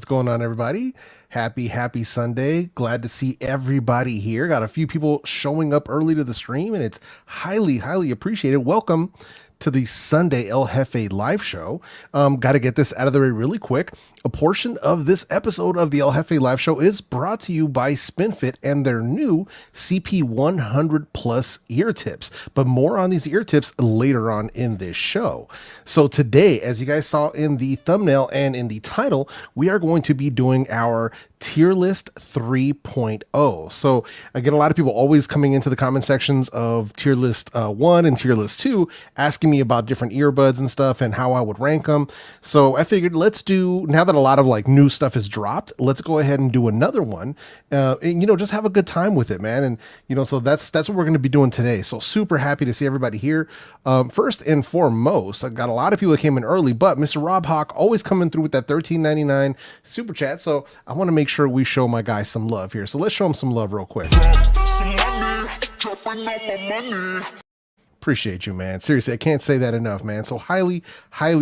going on, everybody? Happy Sunday. Glad to see everybody here. Got a few people showing up early to the stream, and it's highly appreciated. Welcome to the Sunday El Jefe live show. Got to get this out of the way really quick. A portion of this episode of the El Jefe live show is brought to you by Spinfit and their new CP100 Plus ear tips. But more on these ear tips later on in this show. So today, as you guys saw in the thumbnail and in the title, we are going to be doing our tier list 3.0. So I get a lot of people always coming into the comment sections of tier list 1 and tier list 2 asking me about different earbuds and stuff and how I would rank them. So I figured let's do, now that a lot of like new stuff is dropped, let's go ahead and do another one and just have a good time with it, man. And so that's what we're going to be doing today. So super happy to see everybody here. First and foremost, I got a lot of people that came in early, but Mr. Rob Hawk always coming through with that $13.99 super chat. So I want to make sure we show my guy some love here. So let's show him some love real quick. Appreciate you, man. Seriously, I can't say that enough, man. So highly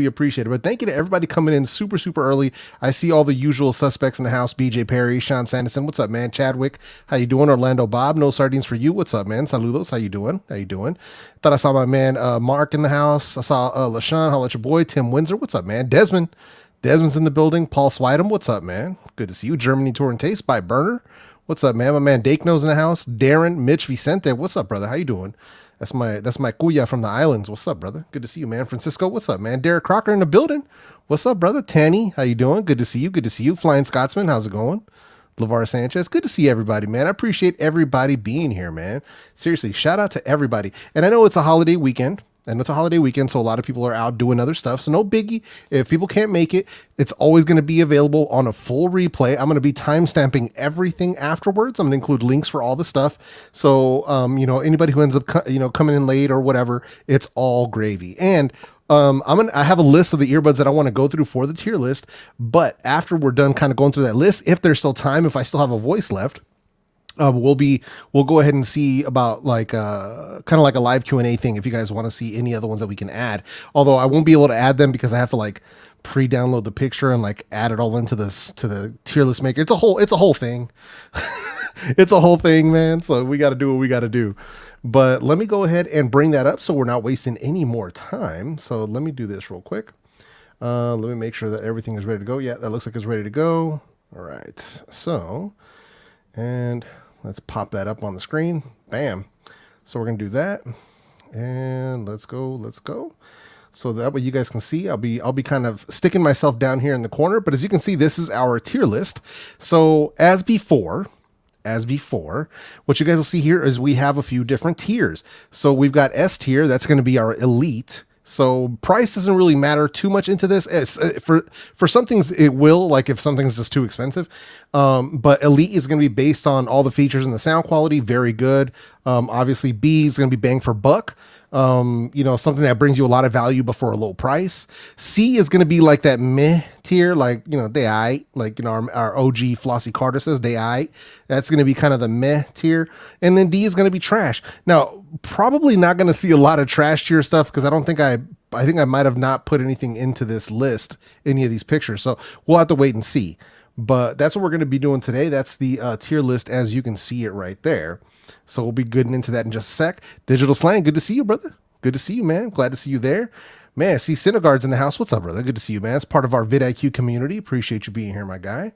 appreciate it. But thank you to everybody coming in super early. I see all the usual suspects in the house. BJ Perry, Sean Sanderson, what's up, man? Chadwick, how you doing? Orlando Bob, no sardines for you. What's up, man? Saludos, how you doing? Thought I saw my man Mark in the house. I saw LaShawn, holla at your boy. Tim Windsor, what's up, man? Desmond's in the building. Paul Swidem, what's up, man? Good to see you. Germany Tour and Taste by Burner. What's up, man? My man Dakeno's in the house. Darren, Mitch Vicente, what's up, brother? How you doing? That's my kuya from the islands. What's up, brother? Good to see you, man. Francisco, what's up, man? Derek Crocker in the building. What's up, brother? Tanny, how you doing? Good to see you. Flying Scotsman, how's it going? LeVar Sanchez, good to see everybody, man. I appreciate everybody being here, man. Seriously, shout out to everybody. And I know it's a holiday weekend. So a lot of people are out doing other stuff. So no biggie. If people can't make it, it's always going to be available on a full replay. I'm going to be timestamping everything afterwards. I'm going to include links for all the stuff. So, anybody who ends up, coming in late or whatever, it's all gravy. And I have a list of the earbuds that I want to go through for the tier list. But after we're done kind of going through that list, if there's still time, if I still have a voice left, we'll go ahead and see about like kind of like a live Q&A thing if you guys want to see any other ones that we can add. Although I won't be able to add them because I have to like pre-download the picture and like add it all into to the tier list maker. It's a whole thing. It's a whole thing, man. So we got to do what we got to do. But let me go ahead and bring that up so we're not wasting any more time. So let me do this real quick. Let me make sure that everything is ready to go. Yeah, that looks like it's ready to go. All right. So, and let's pop that up on the screen. Bam. So we're going to do that. And let's go. So that way you guys can see, I'll be kind of sticking myself down here in the corner, but as you can see, this is our tier list. So as before, what you guys will see here is we have a few different tiers. So we've got S tier, that's going to be our elite. So price doesn't really matter too much into this. It's, for some things it will, like if something's just too expensive. But elite is going to be based on all the features and the sound quality. Very good. Obviously B is going to be bang for buck. Something that brings you a lot of value but for a low price. C is going to be like that meh tier, like, they aight, like, our OG Flossie Carter says they aight. That's going to be kind of the meh tier. And then D is going to be trash. Now, probably not going to see a lot of trash tier stuff because I think I might have not put anything into this list, any of these pictures. So we'll have to wait and see. But that's what we're going to be doing today. That's the tier list as you can see it right there. So we'll be getting into that in just a sec. Digital Slang, good to see you, brother. Good to see you, man. Glad to see you there. Man, I see Synagogue's in the house. What's up, brother? Good to see you, man. It's part of our vidIQ community. Appreciate you being here, my guy.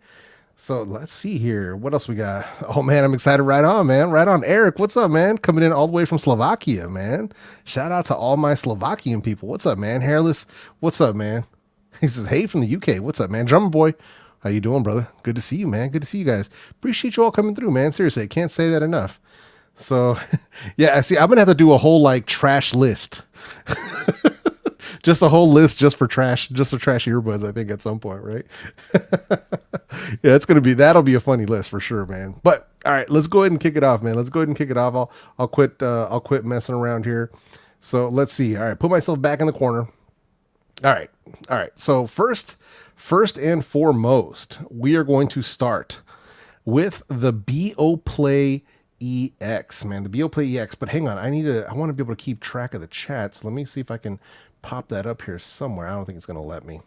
So let's see here. What else we got? Oh, man, I'm excited. Right on, man. Right on. Eric, what's up, man? Coming in all the way from Slovakia, man. Shout out to all my Slovakian people. What's up, man? Hairless, what's up, man? He says, hey, from the UK. What's up, man? Drummer Boy, how you doing, brother? Good to see you, man. Good to see you guys. Appreciate you all coming through, man. Seriously, I can't say that enough. So, yeah, see, I'm going to have to do a whole, like, trash list. Just a whole list just for trash earbuds, I think, at some point, right? Yeah, that'll be a funny list for sure, man. But, all right, let's go ahead and kick it off, man. I'll quit messing around here. So, let's see. All right, put myself back in the corner. All right. So, first and foremost, we are going to start with the Beoplay EX, man, the Beoplay EX. But hang on, I want to be able to keep track of the chats. Let me see if I can pop that up here somewhere. I don't think it's going to let me.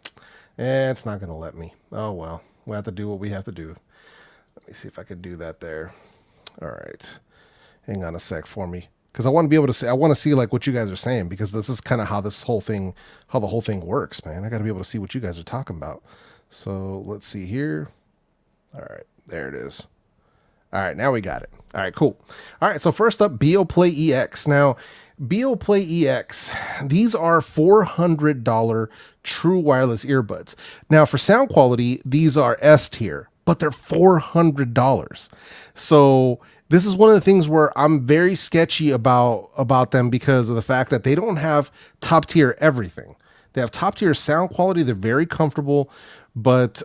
It's not going to let me. Oh, well. we have to do what we have to do. Let me see if I can do that there. All right. Hang on a sec for me. Because I want to be able to see, I want to see like what you guys are saying, because this is kind of how the whole thing works, man. I got to be able to see what you guys are talking about. So let's see here. All right, there it is. All right, now we got it. All right, cool. All right, so first up, Beoplay EX. Now, Beoplay EX, these are $400 true wireless earbuds. Now, for sound quality, these are S tier, but they're $400. So this is one of the things where I'm very sketchy about them, because of the fact that they don't have top tier everything. They have top tier sound quality. They're very comfortable, but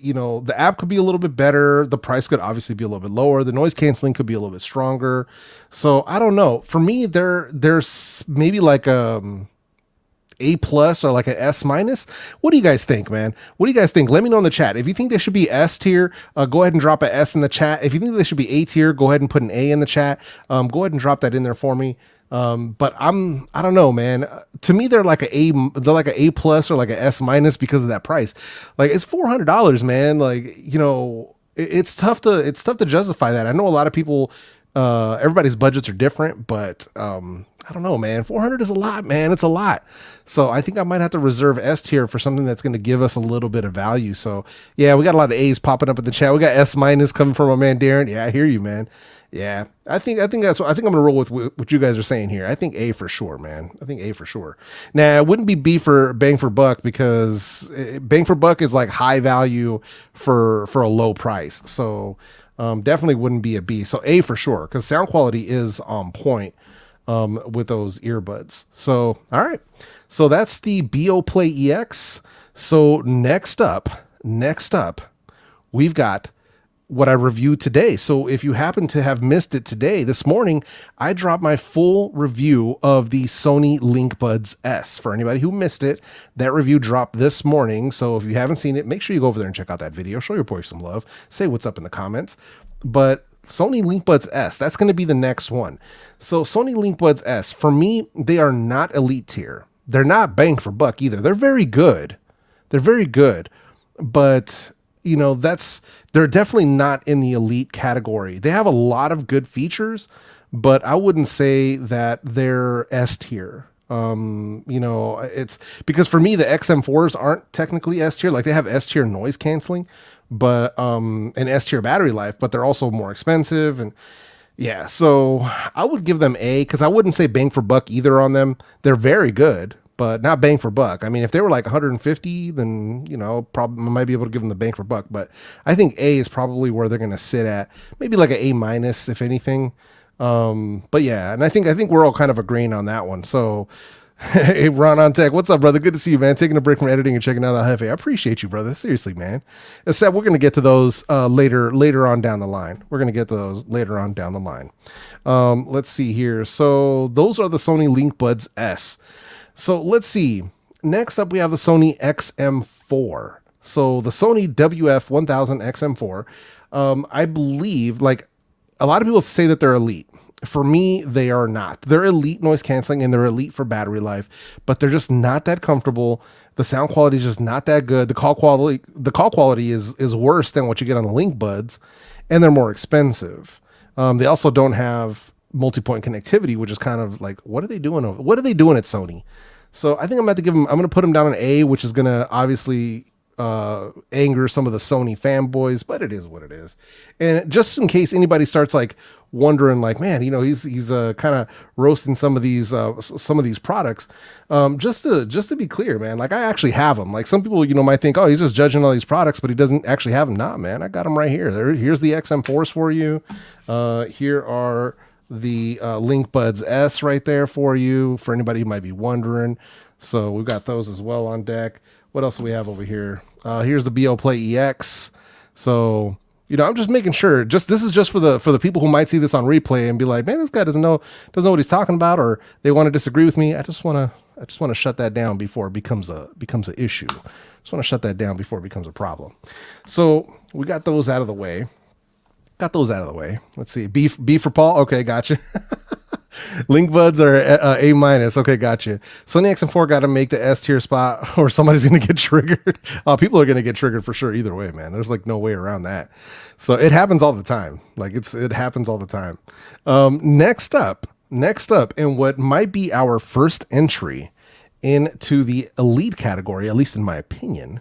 you know, the app could be a little bit better. The price could obviously be a little bit lower. The noise canceling could be a little bit stronger. So I don't know. For me, there's maybe like A+ or like an S-. What do you guys think, man? What do you guys think? Let me know in the chat. If you think they should be S tier, go ahead and drop an S in the chat. If you think they should be A tier, go ahead and put an A in the chat. Go ahead and drop that in there for me. But I don't know, man. To me, they're like they're like an A+ or like an S- because of that price. Like, it's $400, man. Like, you know, it's tough to justify that. I know a lot of people, everybody's budgets are different, but I don't know, man. 400 is a lot, man. It's a lot. So I think I might have to reserve S tier for something that's going to give us a little bit of value. So yeah, we got a lot of A's popping up in the chat. We got S- coming from my man Darren. Yeah, I hear you, man. Yeah, I think I'm gonna roll with what you guys are saying here. I think A for sure, man. I think A for sure. Now, it wouldn't be B for bang for buck, because bang for buck is like high value for a low price. So definitely wouldn't be a B. So A for sure, because sound quality is on point with those earbuds. So all right, so that's the Beoplay EX. So next up, we've got what I reviewed today. So if you happen to have missed it today, this morning, I dropped my full review of the Sony LinkBuds S. For anybody who missed it, that review dropped this morning. So if you haven't seen it, make sure you go over there and check out that video. Show your boy some love. Say what's up in the comments. But Sony LinkBuds S, that's going to be the next one. So Sony LinkBuds S, for me, they are not elite tier. They're not bang for buck either. They're very good. They're very good. But you know, they're definitely not in the elite category. They have a lot of good features, but I wouldn't say that they're S tier. You know, it's because for me, the XM4s aren't technically S tier. Like, they have S tier noise canceling, but and S tier battery life, but they're also more expensive. And yeah, so I would give them A, because I wouldn't say bang for buck either on them. They're very good, but not bang for buck. I mean, if they were like 150, then, you know, probably I might be able to give them the bang for buck. But I think A is probably where they're going to sit at, maybe like an A-, if anything. But yeah, and I think we're all kind of agreeing on that one. So, hey, Ron on Tech, what's up, brother? Good to see you, man. Taking a break from editing and checking out ELJEFE. I appreciate you, brother. Seriously, man. Except we're going to get to those later on down the line. We're going to get to those later on down the line. Let's see here. So those are the Sony LinkBuds S. So let's see. Next up, we have the Sony XM4. So the Sony WF-1000XM4. I believe, like, a lot of people say that they're elite. For me, they are not. They're elite noise canceling and they're elite for battery life, but they're just not that comfortable. The sound quality is just not that good. The call quality is worse than what you get on the LinkBuds, and they're more expensive. They also don't have multi-point connectivity, which is kind of like, what are they doing? What are they doing at Sony? So I think I'm going to put them down an A, which is going to obviously anger some of the Sony fanboys, but it is what it is. And just in case anybody starts like wondering, like, man, you know, he's kind of roasting some of these products. Just to be clear, man, like, I actually have them. Like, some people, you know, might think, oh, he's just judging all these products, but he doesn't actually have them. Nah, man, I got them right here. Here's the XM4s for you. Here are the LinkBuds S right there for you, for anybody who might be wondering. So we've got those as well on deck. What else do we have over here? Here's the Beoplay EX. So, you know, I'm just making sure. This is just for the people who might see this on replay and be like, man, this guy doesn't know what he's talking about, or they want to disagree with me. I just want to shut that down before it becomes an issue. Just want to shut that down before it becomes a problem. So we got those out of the way. Let's see. B for Paul. Okay, gotcha. LinkBuds are A minus. Okay, gotcha. Sony XM4 got to make the S tier spot, or somebody's gonna get triggered. People are gonna get triggered for sure. Either way, man. There's like no way around that. So it happens all the time. Like it happens all the time. Next up, and what might be our first entry into the elite category, at least in my opinion,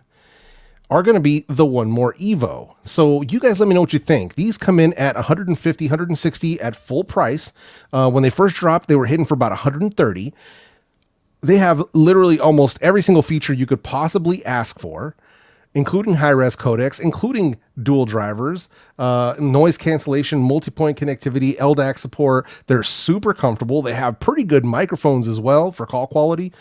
are going to be the One More Evo. So you guys let me know what you think. These come in at 150, 160 at full price. When they first dropped, they were hitting for about 130. They have literally almost every single feature you could possibly ask for, including high-res codecs, including dual drivers, noise cancellation, multi-point connectivity, LDAC support. They're super comfortable. They have pretty good microphones as well for call quality.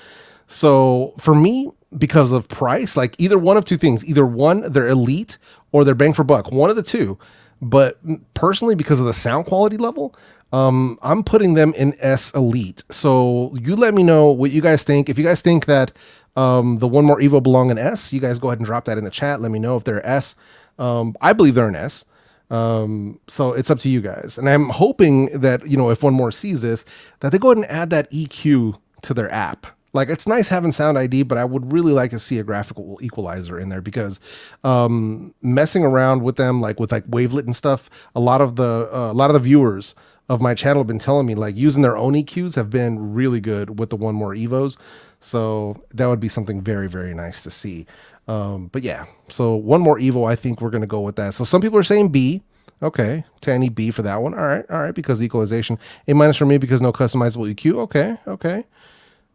So for me, because of price, like either one of two things, either one, they're elite or they're bang for buck, one of the two. But personally, because of the sound quality level, I'm putting them in S Elite. So you let me know what you guys think. If you guys think that the One More Evo belong in S, you guys go ahead and drop that in the chat. Let me know if they're S. I believe they're an S. So it's up to you guys. And I'm hoping that, you know, if One More sees this, that they go ahead and add that EQ to their app. Like, it's nice having Sound ID, but I would really like to see a graphical equalizer in there, because messing around with them, like with like wavelet and stuff, a lot of the viewers of my channel have been telling me like using their own EQs have been really good with the One More Evos. So that would be something very, very nice to see. But yeah, so One More Evo, I think we're going to go with that. So some people are saying B. Okay, Tanny B for that one. All right, because equalization. A minus for me because no customizable EQ. Okay.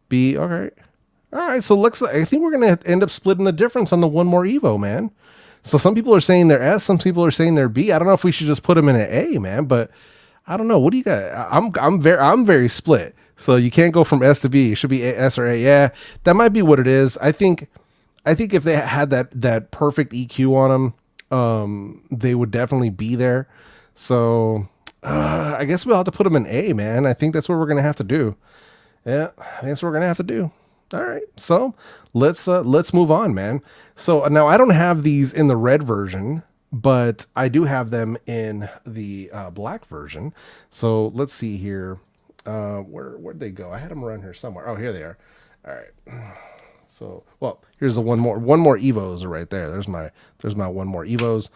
B, all right. So I think we're gonna end up splitting the difference on the One More Evo, man. So some people are saying they're S, some people are saying they're B. I don't know if we should just put them in an A, man. But I don't know. What do you got? I'm very split. So you can't go from S to B. It should be S or A. Yeah, that might be what it is. I think if they had that perfect EQ on them, they would definitely be there. So I guess we'll have to put them in A, man. I think that's what we're gonna have to do. Yeah, I think that's what we're gonna have to do. All right, so let's move on, man. So now I don't have these in the red version, but I do have them in the black version. So let's see here. Where'd they go? I had them around here somewhere. Oh, here they are. All right. So, well, here's the one more Evos are right there. There's my One More Evos.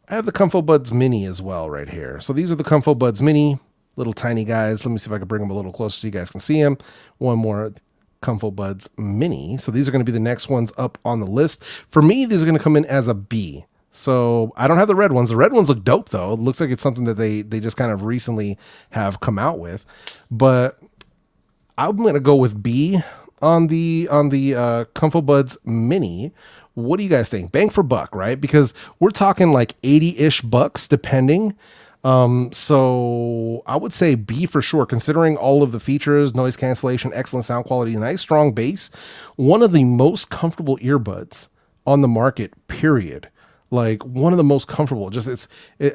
I have the ComfoBuds Mini as well right here. So these are the ComfoBuds Mini. Little tiny guys. Let me see if I can bring them a little closer so you guys can see them. One more ComfoBuds Mini. So these are going to be the next ones up on the list. For me, these are going to come in as a B. So I don't have the red ones. The red ones look dope though. It looks like it's something that they just kind of recently have come out with. But I'm going to go with B on the ComfoBuds Mini. What do you guys think? Bang for buck, right? Because we're talking like 80-ish bucks depending. So I would say B for sure, considering all of the features, noise cancellation, excellent sound quality, nice strong bass, one of the most comfortable earbuds on the market, period. Like one of the most comfortable,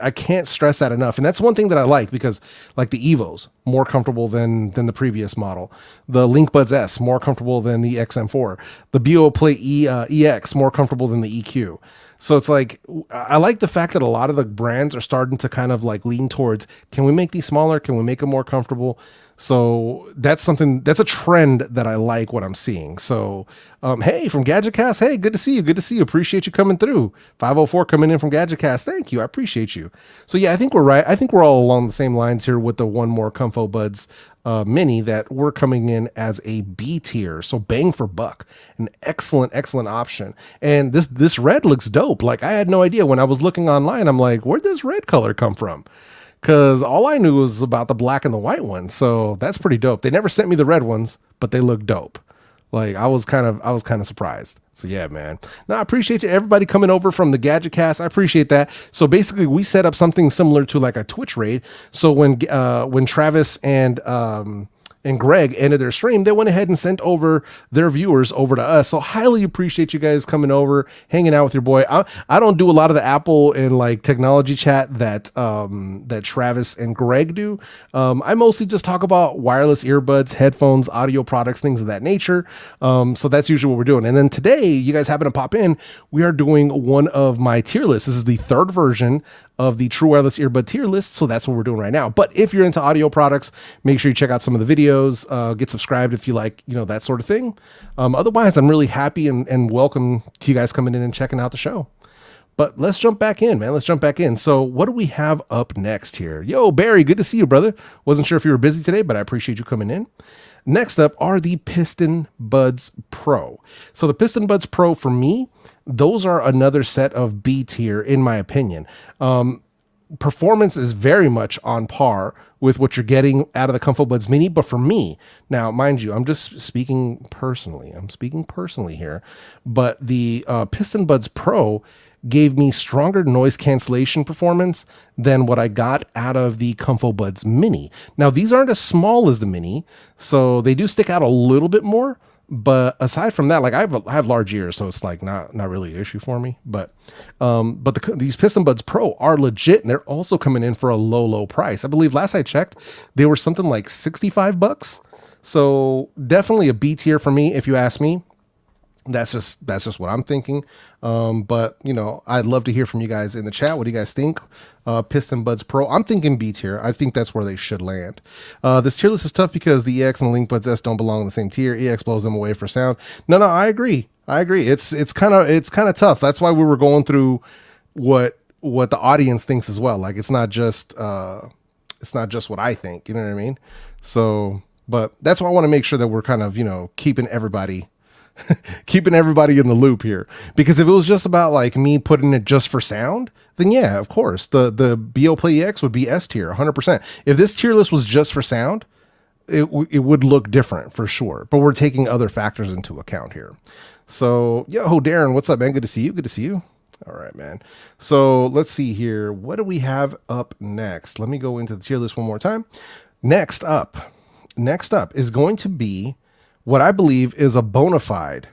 I can't stress that enough. And that's one thing that I like, because like the Evos, more comfortable than the previous model. The LinkBuds S, more comfortable than the XM4. The Beoplay EX, more comfortable than the EQ. So it's like, I like the fact that a lot of the brands are starting to kind of like lean towards, can we make these smaller? Can we make them more comfortable? So that's a trend that I like what I'm seeing. So, hey, from GadgetCast, hey, good to see you. Appreciate you coming through. 504 coming in from GadgetCast. Thank you. I appreciate you. So yeah, I think we're right. I think we're all along the same lines here with the One More ComfoBuds Mini, that we're coming in as a B tier. So bang for buck, an excellent option. And this red looks dope. Like I had no idea when I was looking online. I'm like, where'd this red color come from? Because all I knew was about the black and the white one. So that's pretty dope. They never sent me the red ones, but they look dope. Like I was kind of surprised. So yeah, man. Now I appreciate everybody coming over from the GadgetCast. I appreciate that. So basically we set up something similar to like a Twitch raid. So when Travis and Greg ended their stream, they went ahead and sent over their viewers over to us. So highly appreciate you guys coming over, hanging out with your boy. I don't do a lot of the Apple and like technology chat that Travis and Greg do. I mostly just talk about wireless earbuds, headphones, audio products, things of that nature. So that's usually what we're doing. And then today, you guys happen to pop in, we are doing one of my tier lists. This is the third version of the True Wireless Earbud tier list. So that's what we're doing right now. But if you're into audio products, make sure you check out some of the videos, get subscribed if you like, that sort of thing. Otherwise, I'm really happy and welcome to you guys coming in and checking out the show. But let's jump back in, man. Let's jump back in. So what do we have up next here? Yo, Barry, good to see you, brother. Wasn't sure if you were busy today, but I appreciate you coming in. Next up are the PistonBuds Pro. So the PistonBuds Pro, for me, those are another set of B tier, in my opinion. Performance is very much on par with what you're getting out of the ComfoBuds Mini. But for me, now, mind you, I'm just speaking personally. I'm speaking personally here. But the PistonBuds Pro gave me stronger noise cancellation performance than what I got out of the ComfoBuds Mini. Now, these aren't as small as the Mini, so they do stick out a little bit more. But aside from that, like I have large ears, so it's like not really an issue for me. But these PistonBuds Pro are legit, and they're also coming in for a low price. I believe last I checked, they were something like $65. So definitely a B tier for me, if you ask me. That's just what I'm thinking. But I'd love to hear from you guys in the chat. What do you guys think? PistonBuds Pro, I'm thinking B tier. I think that's where they should land. This tier list is tough because the EX and the LinkBuds S don't belong in the same tier. EX blows them away for sound. No, I agree. It's kind of tough. That's why we were going through what the audience thinks as well. Like it's not just what I think. You know what I mean? So, but that's why I want to make sure that we're kind of keeping everybody in the loop here, because if it was just about like me putting it just for sound, then yeah, of course the Beoplay EX would be S tier 100%. If this tier list was just for sound, it would look different for sure, but we're taking other factors into account here. So yo, Darren, what's up, man? Good to see you. All right, man. So let's see here, what do we have up next? Let me go into the tier list one more time. Next up is going to be what I believe is a bona fide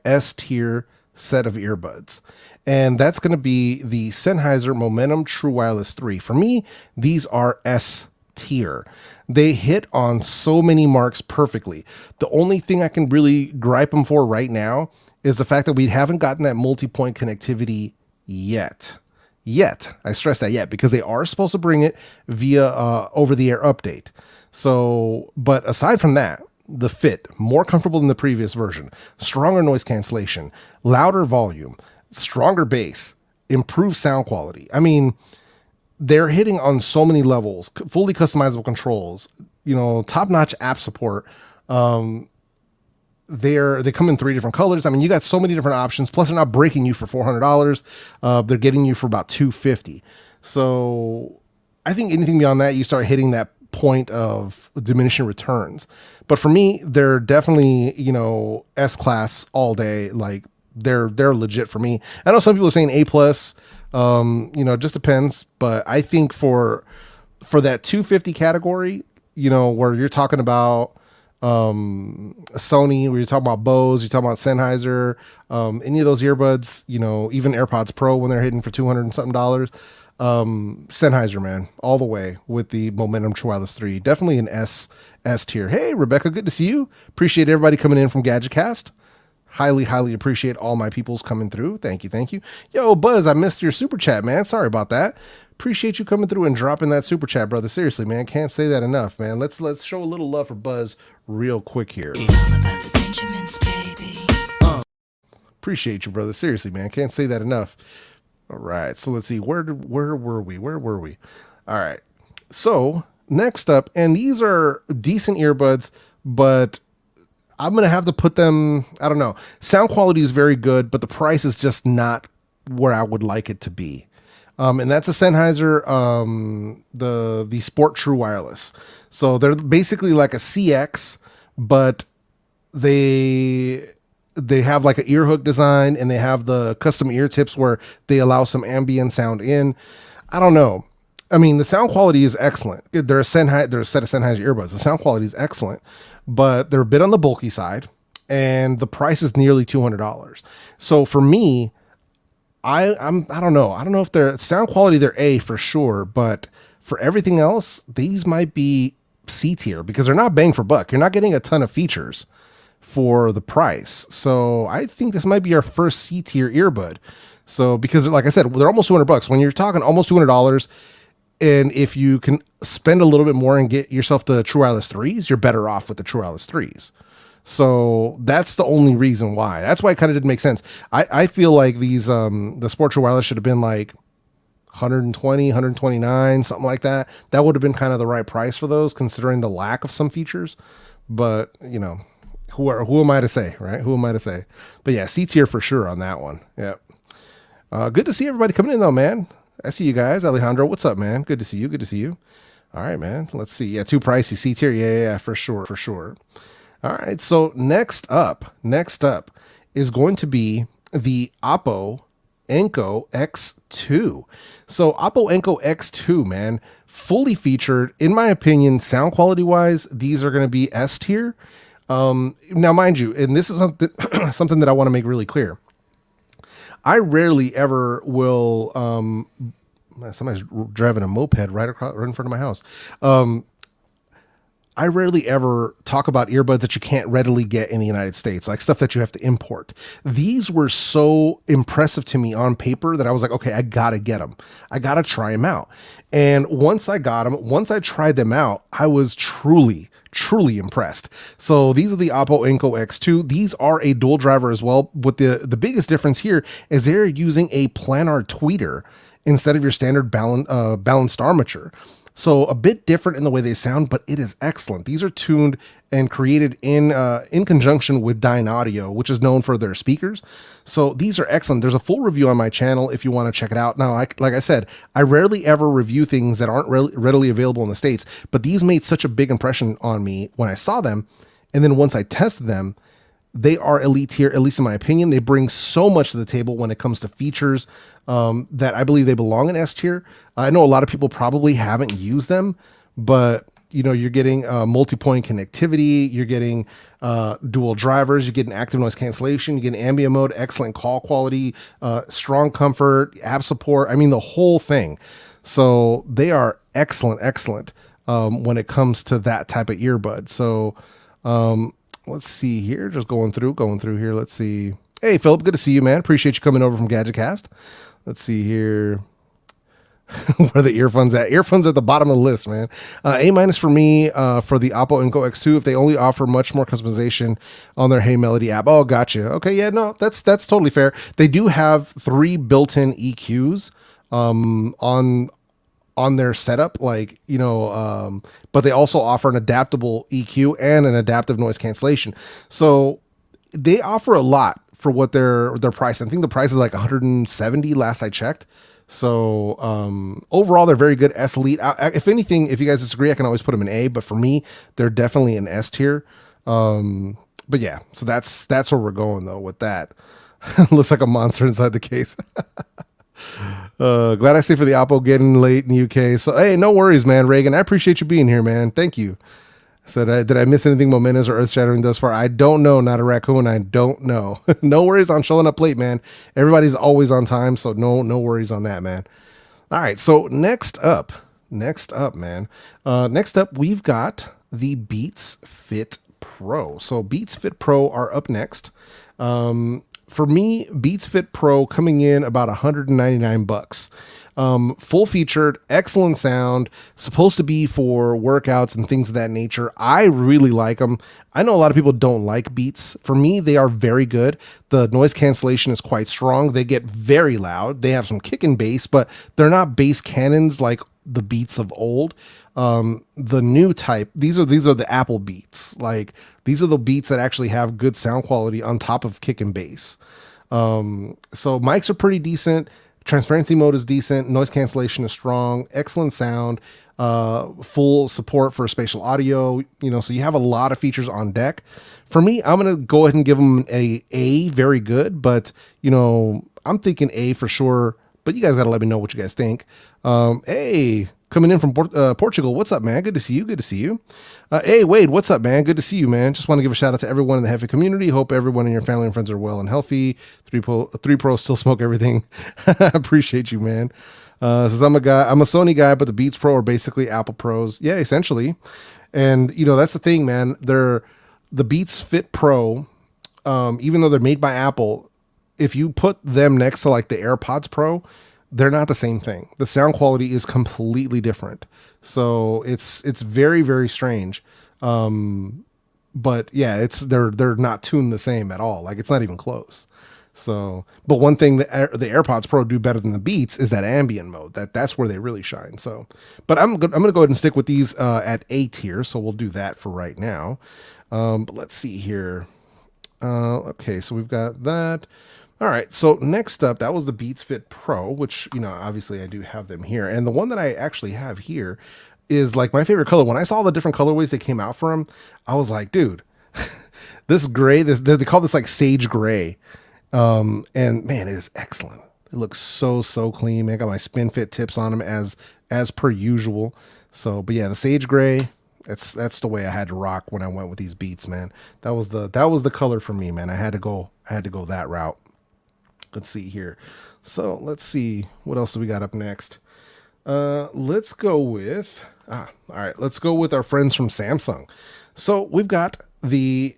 S tier set of earbuds. And that's going to be the Sennheiser Momentum True Wireless 3. For me, these are S tier. They hit on so many marks perfectly. The only thing I can really gripe them for right now is the fact that we haven't gotten that multi-point connectivity yet. I stress that yet, because they are supposed to bring it via over-the-air update. So, but aside from that, the fit, more comfortable than the previous version, stronger noise cancellation, louder volume, stronger bass, improved sound quality. I mean, they're hitting on so many levels, fully customizable controls, top-notch app support. They come in 3 different colors. I mean, you got so many different options, plus they're not breaking you for $400. They're getting you for about $250. So I think anything beyond that, you start hitting that point of diminishing returns. But for me, they're definitely, S-class all day. Like they're legit for me. I know some people are saying A+, it just depends. But I think for that 250 category, where you're talking about Sony, where you're talking about Bose, you're talking about Sennheiser, any of those earbuds, even AirPods Pro when they're hitting for $200 and something. Sennheiser, man, all the way with the Momentum True Wireless 3. Definitely an S tier. Hey, Rebecca, good to see you. Appreciate everybody coming in from GadgetCast. Highly appreciate all my peoples coming through. Thank you. Yo, Buzz, I missed your super chat, man. Sorry about that. Appreciate you coming through and dropping that super chat, brother. Seriously, man, can't say that enough, man. Let's show a little love for Buzz real quick here. It's all about the Benjamins, baby. Appreciate you, brother. Seriously, man, can't say that enough. All right, so let's see, where were we? All right, so next up, and these are decent earbuds, but I'm going to have to put them, I don't know. Sound quality is very good, but the price is just not where I would like it to be. And that's a Sennheiser, the Sport True Wireless. So they're basically like a CX, but they have like an ear hook design, and they have the custom ear tips where they allow some ambient sound in. I don't know. I mean, the sound quality is excellent. They're a set of Sennheiser earbuds. The sound quality is excellent, but they're a bit on the bulky side, and the price is nearly $200. So for me, I don't know. I don't know if they're sound quality, they're A for sure, but for everything else, these might be C tier because they're not bang for buck. You're not getting a ton of features for the price. So I think this might be our first C tier earbud. So because like I said, they're almost 200 bucks. When you're talking almost $200, and if you can spend a little bit more and get yourself the True Wireless 3s, you're better off with the True Wireless 3s. So that's the only reason why. That's why it kind of didn't make sense. I feel like these the Sport True Wireless should have been like 120, 129, something like that. That would have been kind of the right price for those, considering the lack of some features. But you know, who am I to say, right? Who am I to say? But yeah, C tier for sure on that one. Yeah. Good to see everybody coming in though, man. I see you guys. Alejandro, what's up, man? Good to see you. Good to see you. All right, man. Let's see. Yeah, too pricey. C tier. Yeah, for sure, for sure. All right. So next up is going to be the Oppo Enco X2. So Oppo Enco X2, man, fully featured. In my opinion, sound quality wise, these are going to be S tier. Now, mind you, and this is something that I want to make really clear. I rarely ever will, somebody's driving a moped right in front of my house. I rarely ever talk about earbuds that you can't readily get in the United States, like stuff that you have to import. These were so impressive to me on paper that I was like, okay, I gotta get them. I gotta try them out. And once I got them, once I tried them out, I was truly impressed. So these are the Oppo Enco X2. These are a dual driver as well. But the biggest difference here is they're using a planar tweeter instead of your standard balanced armature. So a bit different in the way they sound, but it is excellent. These are tuned and created in conjunction with Dyne Audio, which is known for their speakers. So these are excellent. There's a full review on my channel if you want to check it out. Now, like I said, I rarely ever review things that aren't readily available in the States, but these made such a big impression on me when I saw them. And then once I tested them, they are elite tier, at least in my opinion. They bring so much to the table when it comes to features that I believe they belong in S tier. I know a lot of people probably haven't used them, but you know, you're getting multi-point connectivity, you're getting dual drivers, you're getting active noise cancellation, you're getting ambient mode, excellent call quality, strong comfort, app support. I mean, the whole thing. So they are excellent when it comes to that type of earbud. So let's see here, just going through here. Let's see. Hey, Philip, good to see you, man. Appreciate you coming over from GadgetCast. Let's see here. Where are the earphones at? Earphones are at the bottom of the list, man. A- for me for the Oppo Enco X2 if they only offer much more customization on their Hey Melody app. Oh, gotcha. Okay, yeah, no, that's totally fair. They do have 3 built-in EQs on their setup, like, you know, but they also offer an adaptable EQ and an adaptive noise cancellation. So they offer a lot for what their price. I think the price is like 170 last I checked. So overall, they're very good. S Elite. If anything, if you guys disagree, I can always put them in A. But for me, they're definitely an S tier. But yeah, so that's where we're going though with that. Looks like a monster inside the case. Glad I stayed for the Oppo getting late in the UK. So hey, no worries, man. Reagan, I appreciate you being here, man. Thank you. Said, did I miss anything momentous or earth-shattering thus far? I don't know. Not a raccoon. I don't know. No worries on showing up late, man. Everybody's always on time, so no worries on that, man. All right, so next up, man. Next up, we've got the Beats Fit Pro. So Beats Fit Pro are up next. For me, Beats Fit Pro coming in about 199 bucks. Full featured, excellent sound, supposed to be for workouts and things of that nature. I really like them. I know a lot of people don't like Beats. For me, they are very good. The noise cancellation is quite strong. They get very loud. They have some kick and bass, but they're not bass cannons like the Beats of old. The new type, these are the Apple Beats. Like, these are the Beats that actually have good sound quality on top of kick and bass. So mics are pretty decent. Transparency mode is decent. Noise cancellation is strong. Excellent sound. Full support for spatial audio. You know, so you have a lot of features on deck. For me, I'm gonna go ahead and give them a very good. But you know, I'm thinking A for sure. But you guys gotta let me know what you guys think. Hey, coming in from Portugal. What's up, man? Good to see you. Good to see you. Hey, Wade, what's up, man? Good to see you, man. Just want to give a shout out to everyone in the Hefe community. Hope everyone in your family and friends are well and healthy. 3 Pro still smoke everything. I appreciate you, man. Says I'm a Sony guy, but the Beats Pro are basically Apple Pros. Yeah, essentially. And you know, that's the thing, man. The Beats Fit Pro, even though they're made by Apple, if you put them next to like the AirPods Pro, they're not the same thing. The sound quality is completely different. So it's very, very strange. But yeah, they're not tuned the same at all. Like it's not even close. So, but one thing that the AirPods Pro do better than the Beats is that ambient mode. That's where they really shine. So, but I'm going to go ahead and stick with these at A tier. So we'll do that for right now. But let's see here. Okay, so we've got that. All right, so next up, that was the Beats Fit Pro, which, you know, obviously I do have them here. And the one that I actually have here is like my favorite color. When I saw the different colorways that came out for them, I was like, dude, this gray, they call this like sage gray. And man, it is excellent. It looks so clean, man. Got my Spinfit tips on them as per usual. So, but yeah, the sage gray, that's the way I had to rock when I went with these Beats, man. That was the color for me, man. I had to go that route. Let's see here. So let's see what else do we got up next. Let's go with all right. Let's go with our friends from Samsung. So we've got the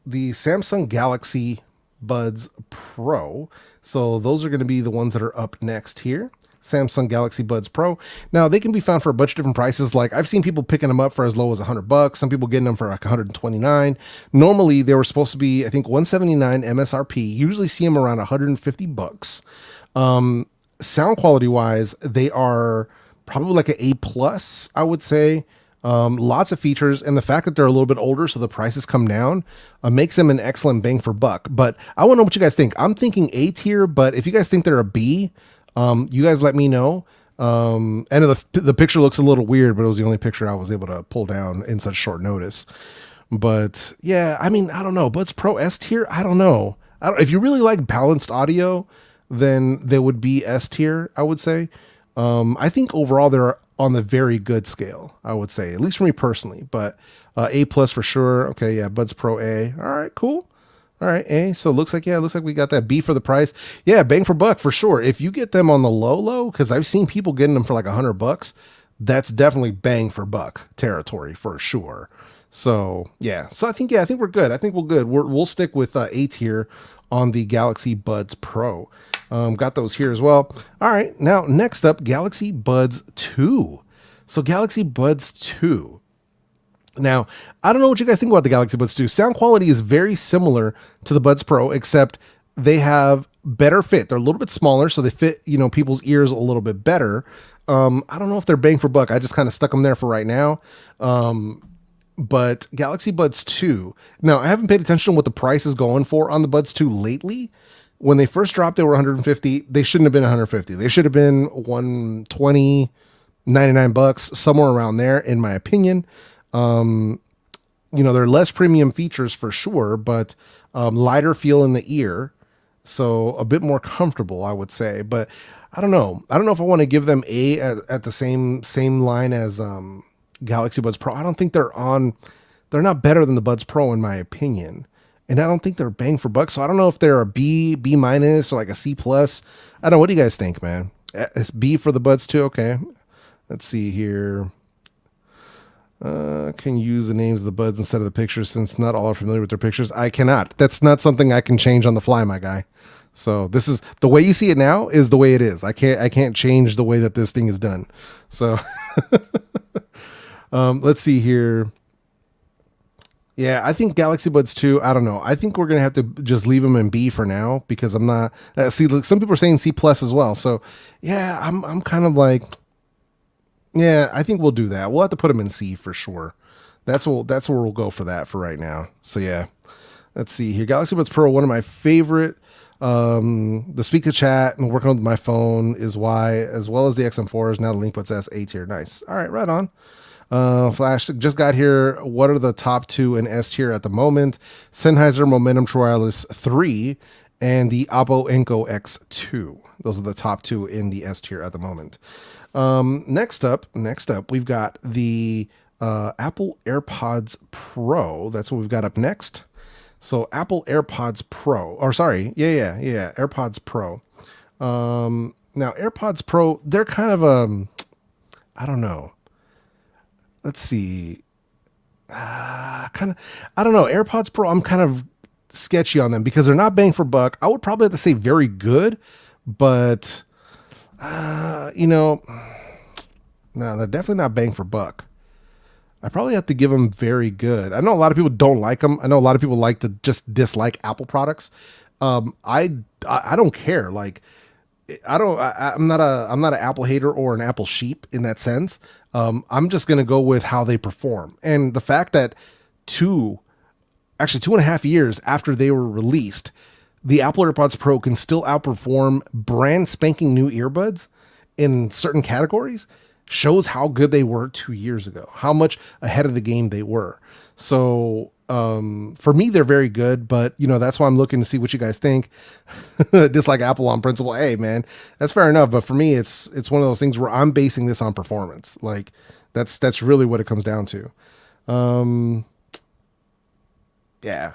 Samsung Galaxy Buds Pro. So those are going to be the ones that are up next here. Samsung Galaxy Buds Pro. Now they can be found for a bunch of different prices. Like I've seen people picking them up for as low as $100. Some people getting them for like $129. Normally they were supposed to be, I think, $179 MSRP. Usually see them around $150. Sound quality wise, they are probably like an A+, I would say. Lots of features, and the fact that they're a little bit older, so the prices come down, makes them an excellent bang for buck. But I want to know what you guys think. I'm thinking A tier, but if you guys think they're a B, you guys let me know. And the picture looks a little weird, but it was the only picture I was able to pull down in such short notice. But yeah, I mean, I don't know. Buds Pro S tier, I don't know. If you really like balanced audio, then they would be S tier, I would say. I think overall they're on the very good scale, I would say, at least for me personally. But A+ for sure. Okay, yeah, Buds Pro A. All right, cool. All right, A. So it looks like we got that B for the price. Yeah, bang for buck for sure. If you get them on the low, because I've seen people getting them for like $100, that's definitely bang for buck territory for sure. So yeah, so I think we're good. I think we're good. We'll stick with A tier on the Galaxy Buds Pro. Got those here as well. All right, now next up, Galaxy Buds 2. So Galaxy Buds 2. Now, I don't know what you guys think about the Galaxy Buds 2. Sound quality is very similar to the Buds Pro, except they have better fit. They're a little bit smaller, so they fit, you know, people's ears a little bit better. I don't know if they're bang for buck. I just kind of stuck them there for right now. But Galaxy Buds 2. Now, I haven't paid attention to what the price is going for on the Buds 2 lately. When they first dropped, they were $150. They shouldn't have been $150. They should have been $120, $99, somewhere around there, in my opinion. You know, they're less premium features for sure, but lighter feel in the ear. So a bit more comfortable, I would say. But I don't know. I don't know if I want to give them A at the same line as Galaxy Buds Pro. I don't think they're not better than the Buds Pro in my opinion. And I don't think they're bang for buck. So I don't know if they're a B minus, or like a C plus. I don't know. What do you guys think, man? It's B for the Buds 2. Okay. Let's see here. Can you use the names of the buds instead of the pictures, since not all are familiar with their pictures? I cannot. That's not something I can change on the fly, my guy. So this is the way you see it now is the way it is. I can't change the way that this thing is done. So let's see here. Yeah, I think Galaxy Buds 2, I don't know. I think we're going to have to just leave them in B for now, because I'm not, see, look, some people are saying C plus as well. So yeah, I'm kind of like, yeah, I think we'll do that. We'll have to put them in C for sure. That's where we'll go for that for right now. So yeah, let's see here. Galaxy Buds Pro, one of my favorite, the speak to chat and working with my phone is why, as well as the XM4s, now the LinkBuds S A tier. Nice. All right, right on. Flash just got here. What are the top two in S tier at the moment? Sennheiser Momentum True Wireless 3 and the Oppo Enco X2. Those are the top two in the S tier at the moment. Next up, we've got the Apple AirPods Pro. That's what we've got up next. So Apple AirPods Pro, or sorry, yeah, AirPods Pro. Now AirPods Pro, they're kind of I don't know. Let's see. I don't know. AirPods Pro, I'm kind of sketchy on them because they're not bang for buck. I would probably have to say very good, but you know, no, they're definitely not bang for buck. I probably have to give them very good. I know a lot of people don't like them. I know a lot of people like to just dislike Apple products. I don't care. Like, I'm not an Apple hater or an Apple sheep in that sense. I'm just going to go with how they perform. And the fact that 2.5 years after they were released, the Apple AirPods Pro can still outperform brand spanking new earbuds in certain categories shows how good they were 2 years ago, how much ahead of the game they were. So, for me, they're very good, but you know, that's why I'm looking to see what you guys think. Dislike Apple on principle. Hey man, that's fair enough. But for me, it's one of those things where I'm basing this on performance. Like that's really what it comes down to. Yeah,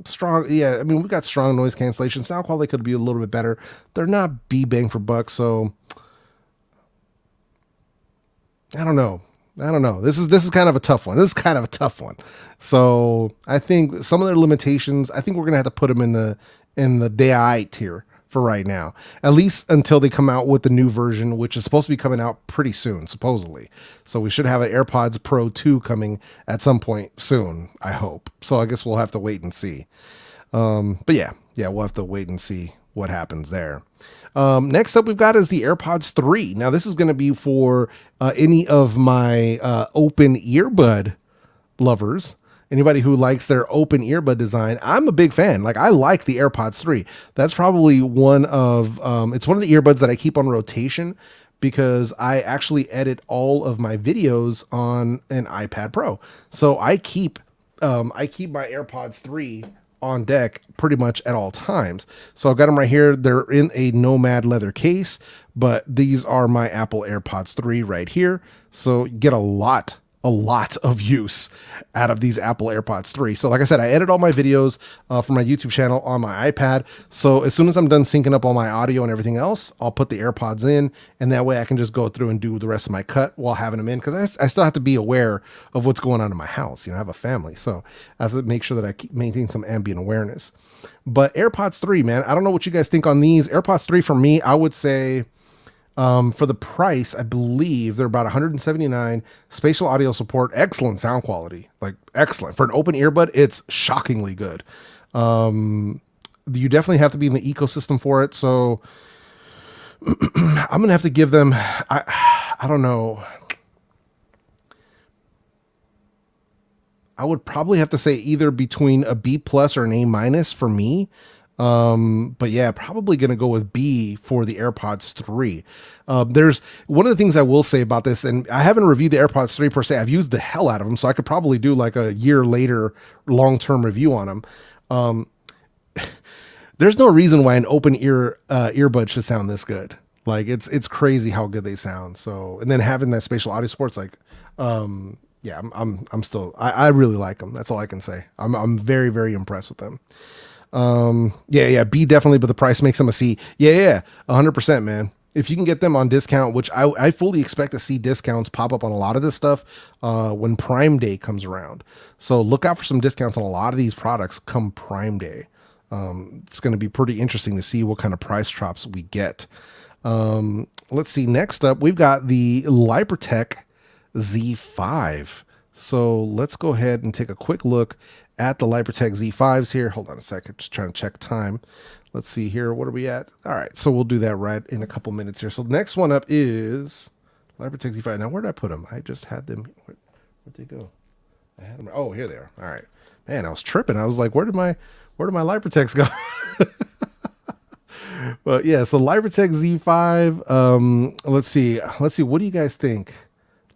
strong. Yeah. I mean, we got strong noise cancellation. Sound quality could be a little bit better. They're not bang for buck. So I don't know. This is kind of a tough one. So I think some of their limitations, I think we're gonna have to put them in the DAI tier for right now, at least until they come out with the new version, which is supposed to be coming out pretty soon, supposedly. So we should have an AirPods Pro 2 coming at some point soon, I hope. So I guess we'll have to wait and see. But yeah, we'll have to wait and see what happens there. Next up we've got is the AirPods 3. Now this is going to be for any of my open earbud lovers. Anybody who likes their open earbud design. I'm a big fan. Like, I like the AirPods 3. That's probably one of it's one of the earbuds that I keep on rotation because I actually edit all of my videos on an iPad Pro. So I keep my AirPods 3 on deck pretty much at all times. So I've got them right here. They're in a Nomad leather case, but these are my Apple AirPods 3 right here. So you get a lot of use out of these Apple AirPods 3. So like I said, I edit all my videos for my YouTube channel on my iPad. So as soon as I'm done syncing up all my audio and everything else, I'll put the AirPods in, and that way I can just go through and do the rest of my cut while having them in, because I still have to be aware of what's going on in my house. You know, I have a family, so I have to make sure that I maintain some ambient awareness. But AirPods 3, man, I don't know what you guys think on these. AirPods 3 for me, I would say, for the price, I believe they're about $179. Spatial audio support, excellent sound quality, like excellent. For an open earbud, it's shockingly good. You definitely have to be in the ecosystem for it. So I'm gonna have to give them, I don't know. I would probably have to say either between a B+ or an A- for me. But yeah, probably going to go with B for the AirPods 3. There's one of the things I will say about this, and I haven't reviewed the AirPods 3 per se. I've used the hell out of them, so I could probably do like a year later long-term review on them. There's no reason why an open earbud should sound this good. Like it's crazy how good they sound. So, and then having that spatial audio support's like, yeah, I'm still, I really like them. That's all I can say. I'm very, very impressed with them. Yeah, B definitely, but the price makes them a C. Yeah, 100%, man. If you can get them on discount, which I fully expect to see discounts pop up on a lot of this stuff when Prime Day comes around. So look out for some discounts on a lot of these products come Prime Day. It's going to be pretty interesting to see what kind of price drops we get. Let's see. Next up, we've got the Lypertek Z5. So let's go ahead and take a quick look at the Lypertek Z5s here. Hold on a second, just trying to check time. Let's see here. What are we at? All right, so we'll do that right in a couple minutes here. So the next one up is Lypertek Z5. Now, where did I put them? I just had them. Where'd they go? I had them. Oh, here they are. All right. Man, I was tripping. I was like, where did my Lyperteks go? But yeah, so Lypertek Z5. Let's see. What do you guys think?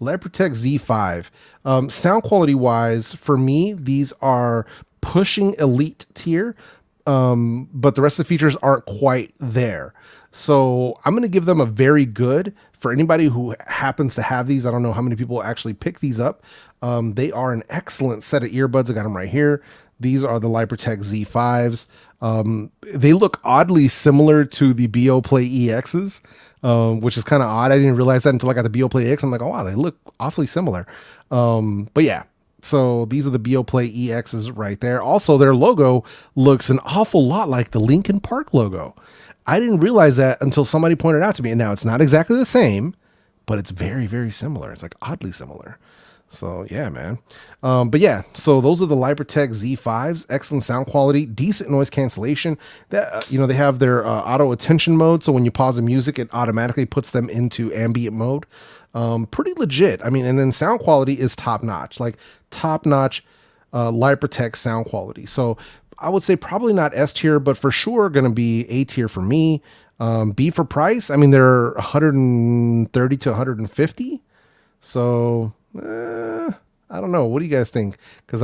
Lypertek Z5. Sound quality wise, for me, these are pushing elite tier, but the rest of the features aren't quite there. So I'm going to give them a very good. For anybody who happens to have these, I don't know how many people actually pick these up. They are an excellent set of earbuds. I got them right here. These are the Lypertek Z5s. They look oddly similar to the Beoplay EXs. Which is kind of odd. I didn't realize that until I got the Beoplay X. I'm like, oh wow, they look awfully similar. But yeah, So these are the Beoplay EXs right there. Also, their logo looks an awful lot like the Linkin Park logo. I didn't realize that until somebody pointed out to me. And now it's not exactly the same, but it's very, very similar. It's like oddly similar. So yeah, man. But yeah, so those are the Lypertek Z5s. Excellent sound quality, decent noise cancellation. That they have their auto attention mode, so when you pause the music, it automatically puts them into ambient mode. Pretty legit. I mean, and then sound quality is top notch, like top notch Lypertek sound quality. So I would say probably not S tier, but for sure going to be A tier for me. B for price. I mean, they're 130 to 150. So I don't know. What do you guys think? Because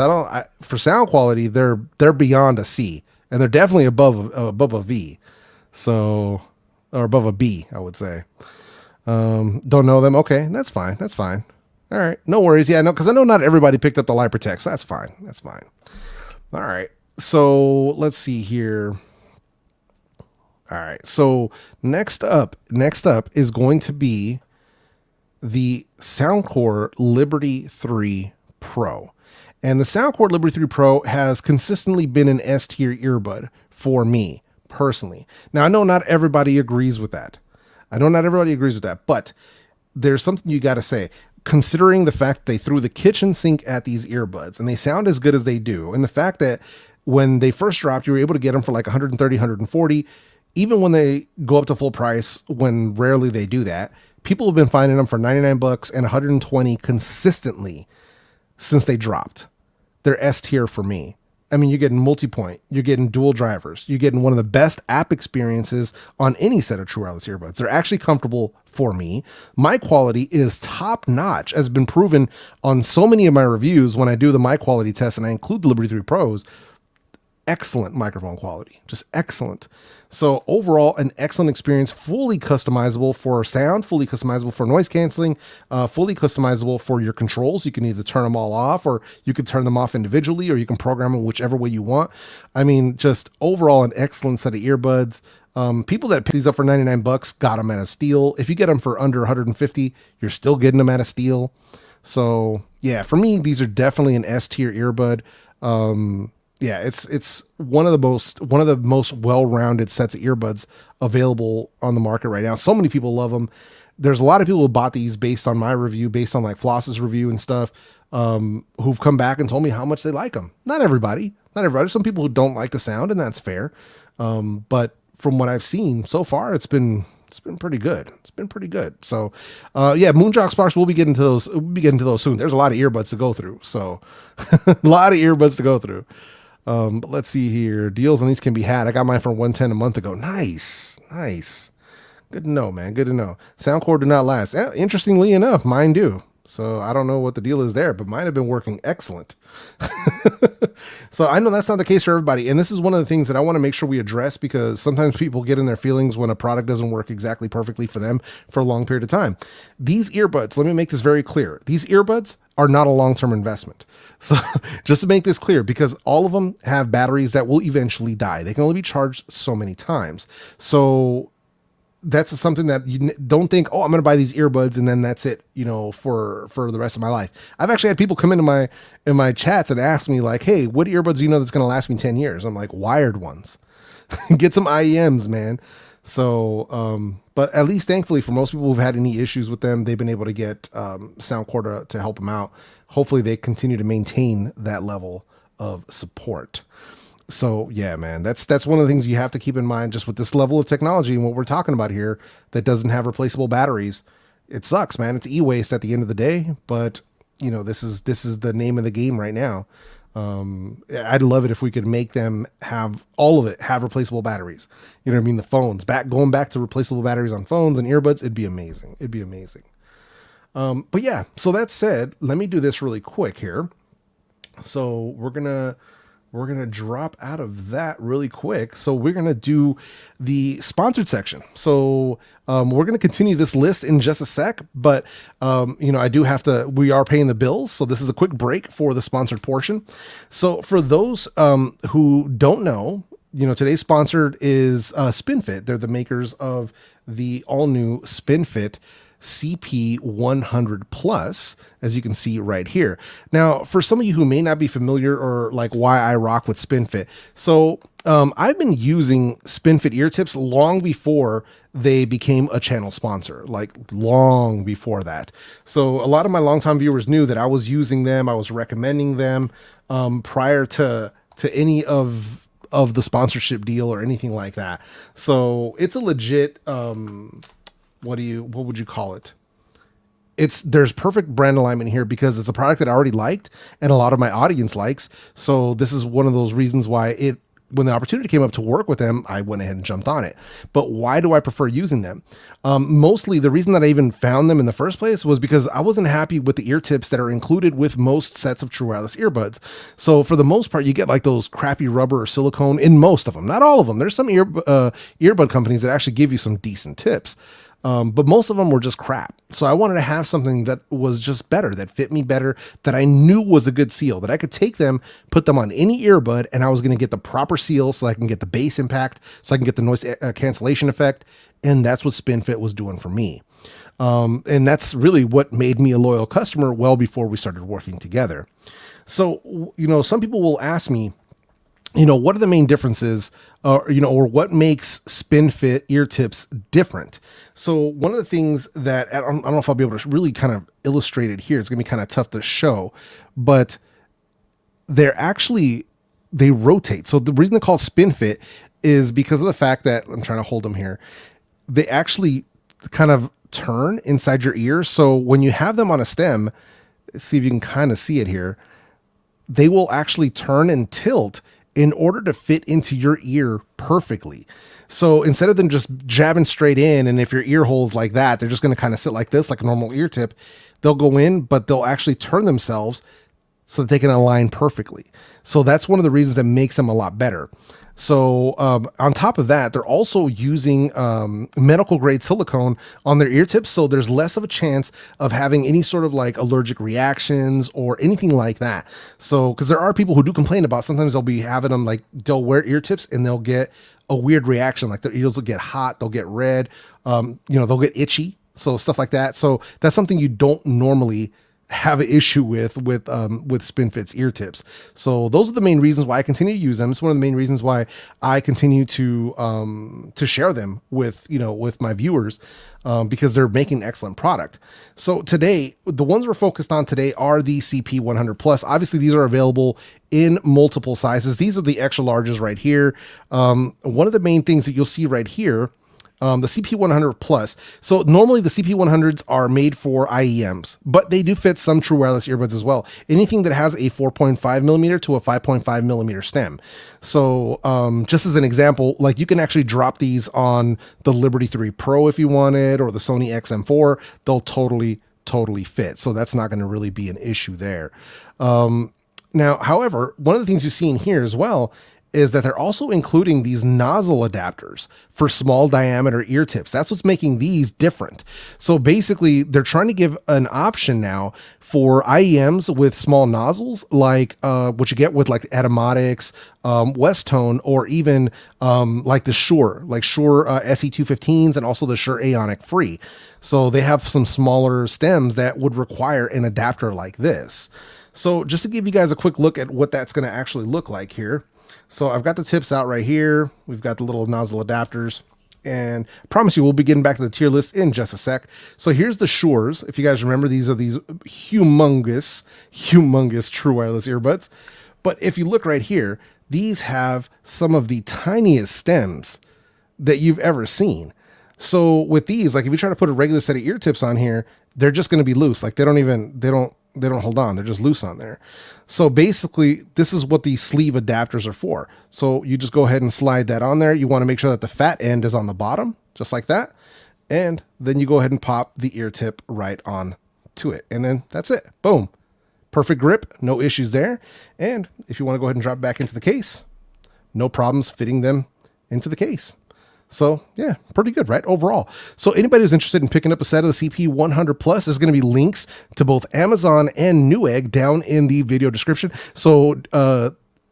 for sound quality, they're beyond a C, and they're definitely above a V. So, or above a B, I would say. Don't know them. Okay, that's fine. That's fine. All right, no worries. Yeah, no, because I know not everybody picked up the Lypertek, so that's fine. That's fine. All right. So let's see here. All right. So next up is going to be the Soundcore Liberty 3 Pro. And the Soundcore Liberty 3 Pro has consistently been an S tier earbud for me personally. Now, I know not everybody agrees with that. But there's something you got to say. Considering the fact they threw the kitchen sink at these earbuds and they sound as good as they do, and the fact that when they first dropped, you were able to get them for like 130, 140, even when they go up to full price, when rarely they do that, people have been finding them for 99 bucks and 120 consistently since they dropped. They're S tier for me. I mean, you're getting multi-point, you're getting dual drivers, you're getting one of the best app experiences on any set of true wireless earbuds. They're actually comfortable for me. My quality is top notch, has been proven on so many of my reviews when I do the my quality test and I include the Liberty 3 Pros. Excellent microphone quality, just excellent. So overall, an excellent experience, fully customizable for sound, fully customizable for noise canceling, fully customizable for your controls. You can either turn them all off or you can turn them off individually, or you can program them whichever way you want. I mean, just overall an excellent set of earbuds. People that pick these up for 99 bucks got them at a steal. If you get them for under 150, you're still getting them at a steal. So yeah, for me, these are definitely an S tier earbud. Yeah, it's one of the most well-rounded sets of earbuds available on the market right now. So many people love them. There's a lot of people who bought these based on my review, based on like Floss's review and stuff, who've come back and told me how much they like them. Not everybody. Some people who don't like the sound, and that's fair. But from what I've seen so far, it's been pretty good. It's been pretty good. So, yeah, Moondrop Sparks, we'll be getting to those. We'll be getting to those soon. There's a lot of earbuds to go through. So, a lot of earbuds to go through. But let's see here. Deals on these can be had. I got mine for $110 a month ago. Nice. Good to know, man. Good to know. Soundcore do not last. Interestingly enough, mine do. So I don't know what the deal is there, but mine have been working excellent. So I know that's not the case for everybody. And this is one of the things that I want to make sure we address, because sometimes people get in their feelings when a product doesn't work exactly perfectly for them for a long period of time. These earbuds, let me make this very clear. These earbuds are not a long-term investment. So just to make this clear, because all of them have batteries that will eventually die. They can only be charged so many times. So that's something that you don't think, oh, I'm going to buy these earbuds and then that's it, for the rest of my life. I've actually had people come into my chats and ask me like, hey, what earbuds do you know that's going to last me 10 years? I'm like, wired ones. Get some IEMs, man. So, but at least thankfully for most people who've had any issues with them, they've been able to get Soundcore to help them out. Hopefully they continue to maintain that level of support. So yeah, man, that's one of the things you have to keep in mind just with this level of technology and what we're talking about here that doesn't have replaceable batteries. It sucks, man. It's e-waste at the end of the day, but this is the name of the game right now. I'd love it if we could make them have all of it have replaceable batteries. You know what I mean? The phones going back to replaceable batteries on phones and earbuds. It'd be amazing. But yeah, so that said, let me do this really quick here. So we're going to drop out of that really quick. So we're going to do the sponsored section. So we're going to continue this list in just a sec, but we are paying the bills. So this is a quick break for the sponsored portion. So for those who don't know, today's sponsored is Spinfit. They're the makers of the all new Spinfit CP100 Plus, as you can see right here. Now, for some of you who may not be familiar or like why I rock with Spinfit, so I've been using Spinfit ear tips long before they became a channel sponsor, like long before that. So a lot of my longtime viewers knew that I was using them. I was recommending them prior to any of the sponsorship deal or anything like that. So it's a legit, what would you call it? There's perfect brand alignment here because it's a product that I already liked and a lot of my audience likes. So this is one of those reasons why when the opportunity came up to work with them, I went ahead and jumped on it. But why do I prefer using them? Mostly the reason that I even found them in the first place was because I wasn't happy with the ear tips that are included with most sets of true wireless earbuds. So for the most part, you get like those crappy rubber or silicone in most of them, not all of them. There's some earbud companies that actually give you some decent tips. But most of them were just crap. So I wanted to have something that was just better, that fit me better, that I knew was a good seal, that I could take them, put them on any earbud, and I was going to get the proper seal so I can get the bass impact, so I can get the noise cancellation effect. And that's what Spinfit was doing for me. And that's really what made me a loyal customer well before we started working together. So, some people will ask me, what are the main differences, or what makes Spinfit ear tips different? So one of the things that, I don't know if I'll be able to really kind of illustrate it here. It's going to be kind of tough to show, but they rotate. So the reason they're called Spinfit is because of the fact that, I'm trying to hold them here, they actually kind of turn inside your ear. So when you have them on a stem, let's see if you can kind of see it here, they will actually turn and tilt in order to fit into your ear perfectly. So instead of them just jabbing straight in, and if your ear hole's like that, they're just going to kind of sit like this, like a normal ear tip, they'll go in, but they'll actually turn themselves so that they can align perfectly. So that's one of the reasons that makes them a lot better. So on top of that, they're also using medical grade silicone on their ear tips. So there's less of a chance of having any sort of like allergic reactions or anything like that. So, because there are people who do complain about, sometimes they'll be having them, like they'll wear ear tips and they'll get a weird reaction. Like their ears will get hot, they'll get red, they'll get itchy. So stuff like that. So that's something you don't normally have an issue with Spinfit's ear tips. So those are the main reasons why I continue to use them. It's one of the main reasons why I continue to share them with my viewers, because they're making excellent product. So today, the ones we're focused on today are the CP100 Plus. Obviously, these are available in multiple sizes. These are the extra larges right here. One of the main things that you'll see right here, the CP100 Plus. So normally the CP100s are made for IEMs, but they do fit some true wireless earbuds as well. Anything that has a 4.5 millimeter to a 5.5 millimeter stem. So just as an example, like you can actually drop these on the Liberty 3 Pro if you wanted, or the Sony XM4. They'll totally fit. So that's not going to really be an issue there. Now, however, one of the things you see in here as well is that they're also including these nozzle adapters for small diameter ear tips. That's what's making these different. So basically, they're trying to give an option now for IEMs with small nozzles, like what you get with like Atomatics, Westone, or even like the Shure SE215s, and also the Shure Aonic Free. So they have some smaller stems that would require an adapter like this. So just to give you guys a quick look at what that's going to actually look like here. So I've got the tips out right here. We've got the little nozzle adapters, and I promise you we'll be getting back to the tier list in just a sec. So here's the Shures. If you guys remember, these are these humongous true wireless earbuds. But if you look right here, these have some of the tiniest stems that you've ever seen. So with these, like if you try to put a regular set of ear tips on here, they're just going to be loose. Like they don't hold on. They're just loose on there. So basically, this is what these sleeve adapters are for. So you just go ahead and slide that on there. You want to make sure that the fat end is on the bottom, just like that. And then you go ahead and pop the ear tip right on to it. And then that's it. Boom. Perfect grip. No issues there. And if you want to go ahead and drop back into the case, no problems fitting them into the case. So yeah, pretty good, right? Overall. So anybody who's interested in picking up a set of the CP100 Plus, there's going to be links to both Amazon and Newegg down in the video description. So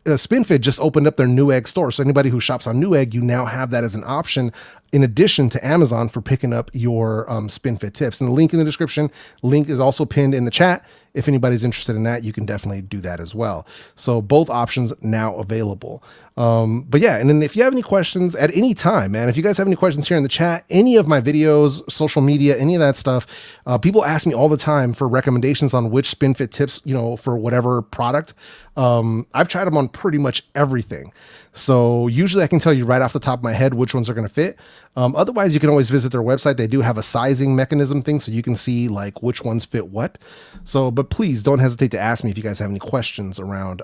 Spinfit just opened up their Newegg store. So anybody who shops on Newegg, you now have that as an option in addition to Amazon for picking up your Spinfit tips. And the link in the description, link is also pinned in the chat. If anybody's interested in that, you can definitely do that as well. So both options now available. But yeah, and then if you have any questions at any time, man, if you guys have any questions here in the chat, any of my videos, social media, any of that stuff, people ask me all the time for recommendations on which Spinfit tips, you know, for whatever product. I've tried them on pretty much everything. So usually I can tell you right off the top of my head which ones are going to fit. Otherwise, you can always visit their website. They do have a sizing mechanism thing, so you can see like which ones fit what. So, but please don't hesitate to ask me if you guys have any questions around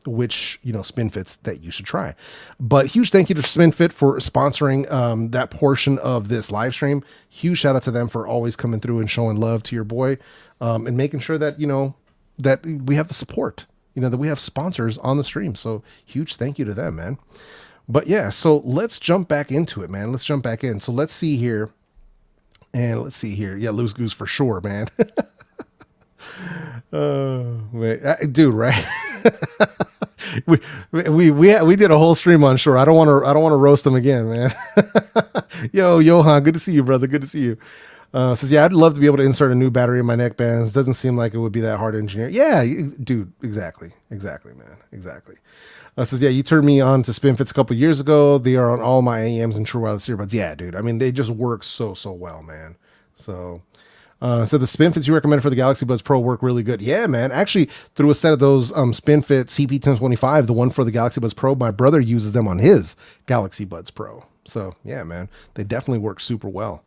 which, you know, Spinfits that you should try. But huge thank you to Spinfit for sponsoring that portion of this live stream. Huge shout out to them for always coming through and showing love to your boy, and making sure that, you know, that we have the support, you know, that we have sponsors on the stream. So huge thank you to them, man. But yeah, so let's jump back into it, man. Let's jump back in. So let's see here. And let's see here. Yeah, loose goose for sure, man. Man. Dude, right? we did a whole stream on shore. I don't want to roast them again, man. Yo, Johan, good to see you, brother. Good to see you. Says, yeah, I'd love to be able to insert a new battery in my neck bands. Doesn't seem like it would be that hard to engineer. Yeah, dude, exactly, man, exactly. Says, yeah, you turned me on to Spinfits a couple years ago. They are on all my AMs and true wireless earbuds. Yeah, dude. I mean, they just work so well, man. So, so the Spinfits you recommend for the Galaxy Buds Pro work really good. Yeah, man. Actually, through a set of those Spinfit CP1025, the one for the Galaxy Buds Pro, my brother uses them on his Galaxy Buds Pro. So, yeah, man, they definitely work super well.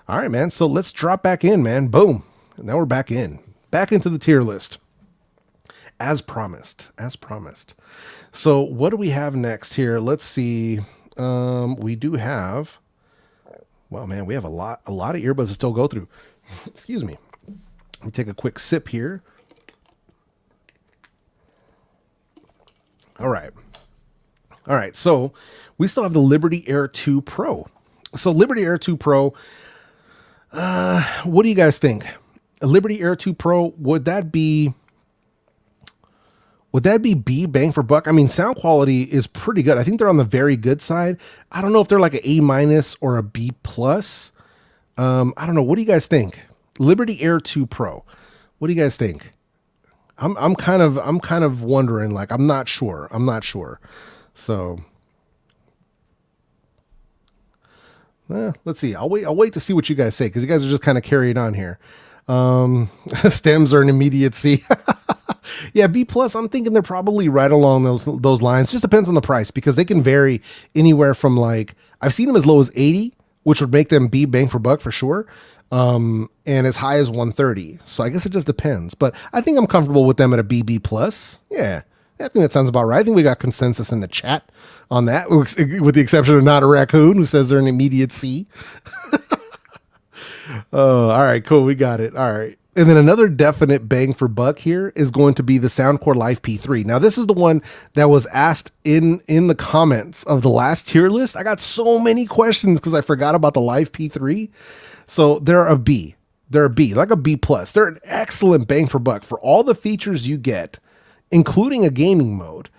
All right, man. So let's drop back in, man. Boom. And now we're back into the tier list. As promised. So what do we have next here? Let's see. We do have, well, man, we have a lot of earbuds to still go through. Excuse me. Let me take a quick sip here. All right. So we still have the Liberty Air 2 Pro. So Liberty Air 2 Pro, what do you guys think? A Liberty Air 2 Pro, would that be B bang for buck? I mean, sound quality is pretty good. I think they're on the very good side. I don't know if they're like an A- or a B+. I don't know. What do you guys think? Liberty Air 2 Pro. What do you guys think? I'm kind of wondering, like, I'm not sure. So let's see. I'll wait to see what you guys say, because you guys are just kind of carrying on here. Stems are an immediate C. Yeah, B+, I'm thinking they're probably right along those lines. Just depends on the price, because they can vary anywhere from, like, I've seen them as low as 80, which would make them B bang for buck for sure. And as high as 130. So I guess it just depends, but I think I'm comfortable with them at a B+. Yeah, I think that sounds about right. I think we got consensus in the chat on that, with the exception of Not a Raccoon, who says they're an immediate C. Oh, all right, cool. We got it. All right. And then another definite bang for buck here is going to be the Soundcore Life P3. Now, this is the one that was asked in the comments of the last tier list. I got so many questions because I forgot about the Life P3. So they're a B. They're a B, like a B+. They're an excellent bang for buck for all the features you get, including a gaming mode.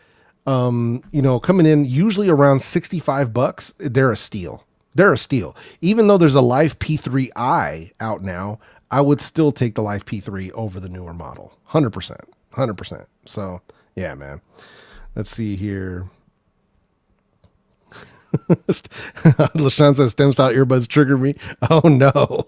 You know, coming in usually around $65. They're a steal. They're a steal. Even though there's a Life P3i out now, I would still take the Life P3 over the newer model. 100%. So yeah, man. Let's see here. LaShawn says stem style earbuds trigger me. Oh no.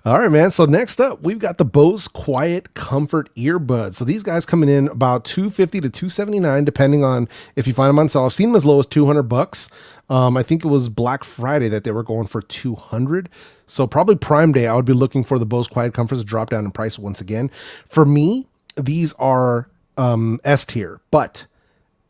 All right, man. So next up, we've got the Bose QuietComfort earbuds. So these guys coming in about $250 to $279, depending on if you find them on sale. I've seen them as low as $200. I think it was Black Friday that they were going for $200. So probably Prime Day, I would be looking for the Bose QuietComforts to drop down in price once again. For me, these are S tier, but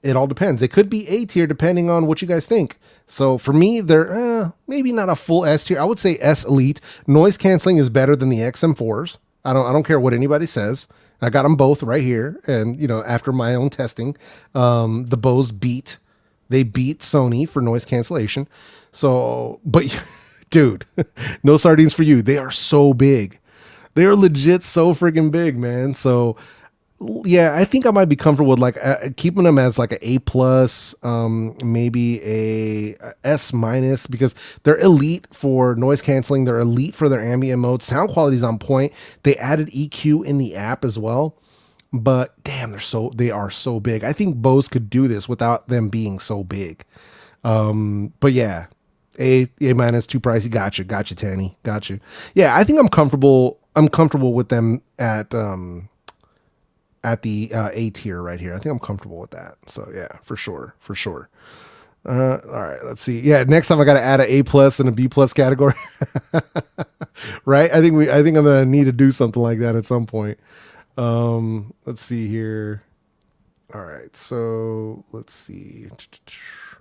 it all depends. They could be A tier depending on what you guys think. So for me, they're maybe not a full S tier. I would say S Elite. Noise canceling is better than the XM4s. I don't care what anybody says. I got them both right here, and you know, after my own testing, the Bose beat Sony for noise cancellation. So, but dude, no sardines for you. They are so big. They are legit so freaking big, man. So Yeah, I think I might be comfortable with like keeping them as like a A plus, maybe a S minus, because they're elite for noise canceling. They're elite for their ambient mode. Sound quality is on point. They added EQ in the app as well. But damn, they are so big. I think Bose could do this without them being so big. But yeah, A minus, too pricey. Gotcha, Tanny. Gotcha. Yeah, I think I'm comfortable. I'm comfortable with them at the A tier right here. I think I'm comfortable with that. So yeah, for sure. All right, let's see. Yeah, next time I got to add an A plus and a B plus category, right? I think I'm gonna need to do something like that at some point. Let's see here. All right, so let's see.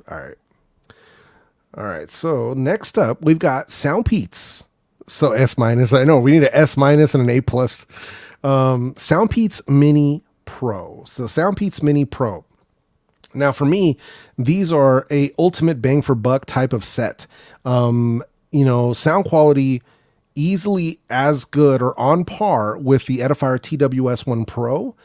All right. So next up, we've got Soundpeats. So S minus. I know we need an S minus and an A plus. Soundpeats Mini Pro. So Soundpeats Mini Pro. Now for me, these are a ultimate bang for buck type of set. Sound quality easily as good or on par with the Edifier TWS1 Pro,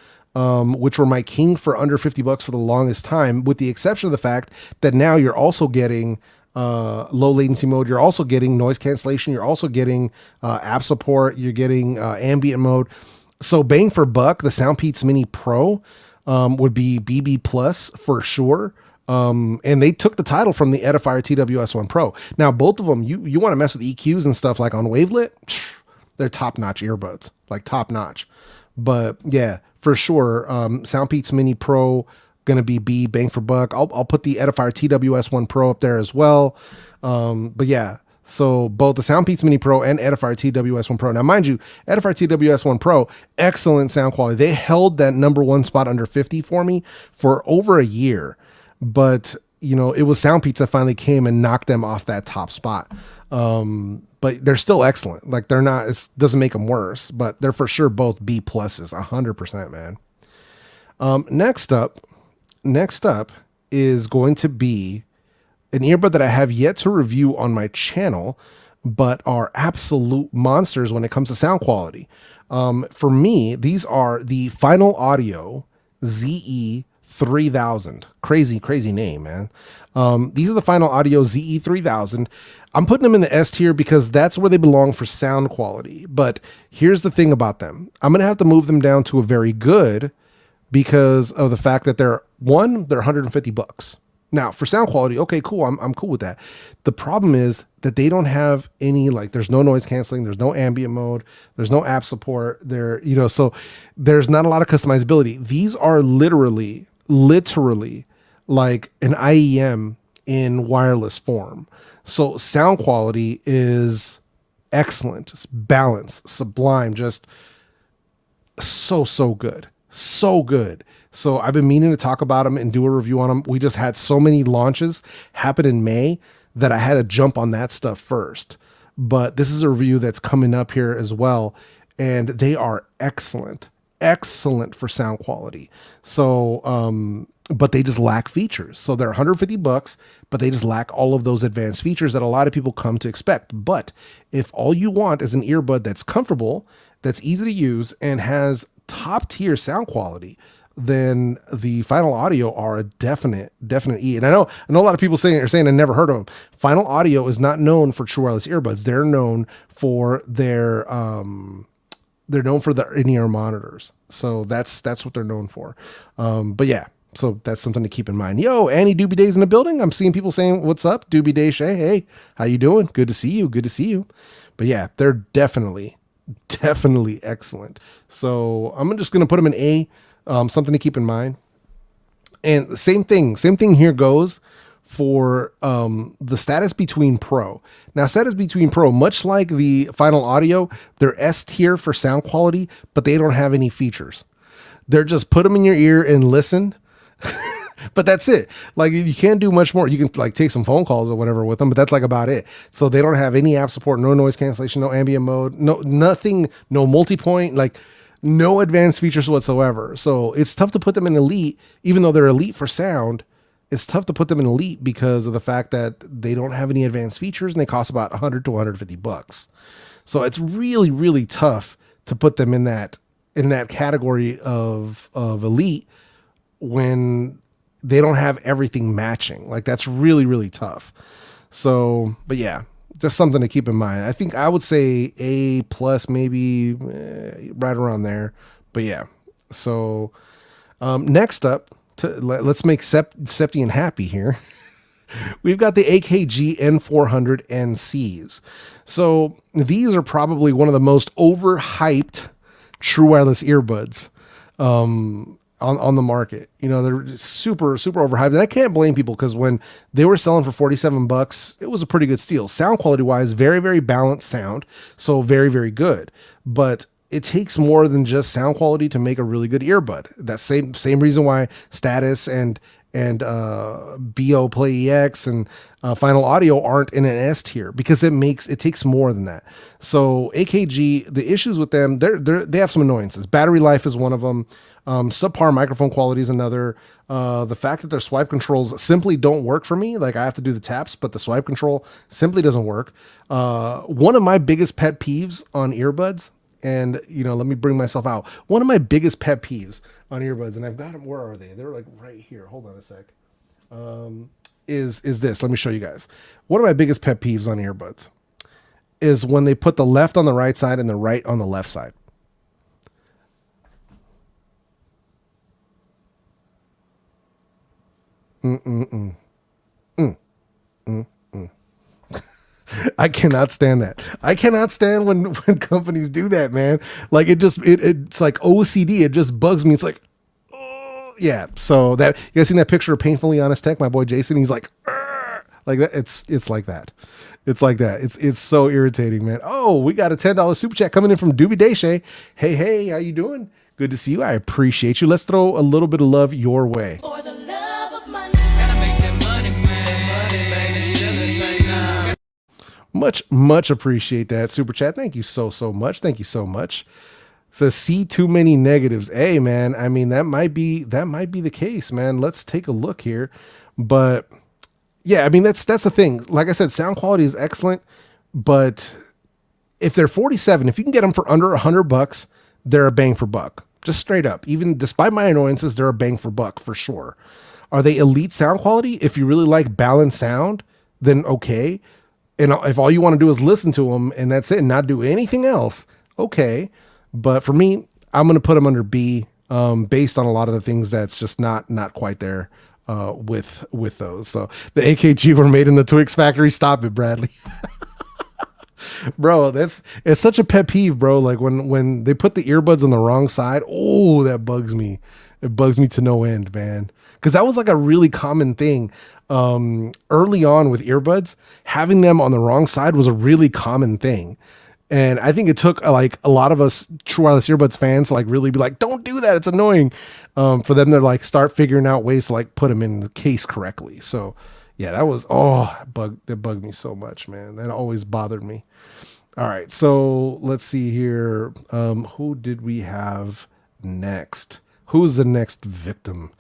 which were my king for under $50 for the longest time, with the exception of the fact that now you're also getting low latency mode. You're also getting noise cancellation. You're also getting app support. You're getting ambient mode. So bang for buck, the Soundpeats Mini Pro would be BB plus for sure. And they took the title from the Edifier TWS1 Pro. Now, both of them, you want to mess with EQs and stuff like on Wavelet, they're top-notch earbuds, like top-notch. But yeah, for sure, Soundpeats Mini Pro going to be B, bang for buck. I'll put the Edifier TWS1 Pro up there as well. But yeah, so both the Soundpeats Mini Pro and Edifier TWS1 Pro. Now, mind you, Edifier TWS1 Pro, excellent sound quality. They held that #1 spot under 50 for me for over a year. But, it was Soundpeats that finally came and knocked them off that top spot. But they're still excellent. Like they're not, it doesn't make them worse, but they're for sure both B pluses, 100%, man. Next up is going to be an earbud that I have yet to review on my channel, but are absolute monsters when it comes to sound quality. For me, these are the Final Audio ZE3000. Crazy name, man. These are the Final Audio ZE3000. I'm putting them in the S tier because that's where they belong for sound quality. But here's the thing about them. I'm going to have to move them down to a very good because of the fact that they're $150. Now, for sound quality, okay, cool. I'm cool with that. The problem is that they don't have any, there's no noise canceling, there's no ambient mode, there's no app support. So there's not a lot of customizability. These are literally like an IEM in wireless form. So sound quality is excellent, just balanced, sublime, just so good. So good. So I've been meaning to talk about them and do a review on them. We just had so many launches happen in May that I had to jump on that stuff first. But this is a review that's coming up here as well. And they are excellent for sound quality. So, but they just lack features. So they're $150, but they just lack all of those advanced features that a lot of people come to expect. But if all you want is an earbud that's comfortable, that's easy to use, and has top tier sound quality, then the Final Audio are a definite E. And I know a lot of people saying I never heard of them. Final Audio is not known for true wireless earbuds. They're known for their in-ear monitors. So that's what they're known for. But yeah, so that's something to keep in mind. Yo, Annie Doobie Day's in the building. I'm seeing people saying, "What's up, Doobie Day Shay? Hey, how you doing? Good to see you. But yeah, they're definitely excellent. So I'm just going to put them in A. Something to keep in mind. And the same thing here goes for the Status Between Pro. Now, Status Between Pro, much like the Final Audio, they're S tier for sound quality, but they don't have any features. They're just put them in your ear and listen. But that's it. Like, you can't do much more. You can take some phone calls or whatever with them, but that's about it. So they don't have any app support, no noise cancellation, no ambient mode, nothing, no multi-point, no advanced features whatsoever. So it's tough to put them in elite, even though they're elite for sound. It's tough to put them in elite because of the fact that they don't have any advanced features and they cost about $100 to $150. So it's really tough to put them in that in that category of elite when they don't have everything matching. Like that's really, really tough. So, but yeah, just something to keep in mind. I think I would say A plus, maybe right around there. But yeah, so next up, let's make Septian happy here. We've got the AKG N400 NCs. So these are probably one of the most overhyped true wireless earbuds on the market. You know, they're super, super overhyped. And I can't blame people because when they were selling for $47, it was a pretty good steal. Sound quality wise, very, very balanced sound. So very, very good. But it takes more than just sound quality to make a really good earbud. That same reason why Status and Beoplay EX and Final Audio aren't in an S tier, because it takes more than that. So AKG, the issues with them, they have some annoyances. Battery life is one of them. Subpar microphone quality is another. The fact that their swipe controls simply don't work for me. Like I have to do the taps, but the swipe control simply doesn't work. One of my biggest pet peeves on earbuds, and you know, let me bring myself out. One of my biggest pet peeves on earbuds, and I've got them. Where are they? They're like right here. Hold on a sec. Is this? Let me show you guys. One of my biggest pet peeves on earbuds is when they put the left on the right side and the right on the left side. I cannot stand that. I cannot stand when companies do that, man. Like it's like OCD. It just bugs me. It's like, oh yeah. So that, you guys seen that picture of Painfully Honest Tech? My boy Jason, he's like that. It's like that. It's like that. It's so irritating, man. Oh, we got a $10 super chat coming in from Doobie Deshay. Hey, how you doing? Good to see you. I appreciate you. Let's throw a little bit of love your way. For the love of money. Much appreciate that super chat. Thank you so much. Thank you so much. Says see too many negatives. Hey man, I mean that might be the case, man. Let's take a look here. But yeah, I mean that's the thing. Like I said, sound quality is excellent, but if they're 47, if you can get them for under $100, they're a bang for buck. Just straight up. Even despite my annoyances, they're a bang for buck for sure. Are they elite sound quality? If you really like balanced sound, then okay. And if all you want to do is listen to them and that's it and not do anything else, okay. But for me, I'm going to put them under B, based on a lot of the things that's just not quite there with those. So the AKG were made in the Twix factory. Stop it, Bradley. Bro, it's such a pet peeve, bro. Like when they put the earbuds on the wrong side, oh, that bugs me. It bugs me to no end, man. Because that was like a really common thing. Early on with earbuds, having them on the wrong side was a really common thing. And I think it took like a lot of us true wireless earbuds fans to like really be like, don't do that. It's annoying. For them to like start figuring out ways to like put them in the case correctly. So yeah, that was, that bugged me so much, man. That always bothered me. All right. So let's see here. Who did we have next? Who's the next victim?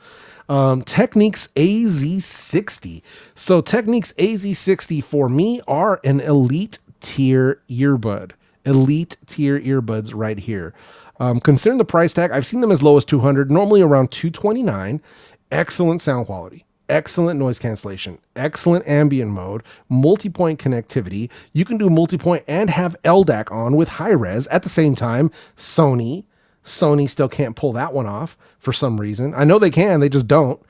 Technics AZ60. So Technics AZ60 for me are an elite tier earbud. Elite tier earbuds right here. Considering the price tag, I've seen them as low as $200, normally around $229. Excellent sound quality, excellent noise cancellation, excellent ambient mode, multi-point connectivity. You can do multi-point and have LDAC on with high res at the same time. Sony still can't pull that one off for some reason. I know they can, they just don't.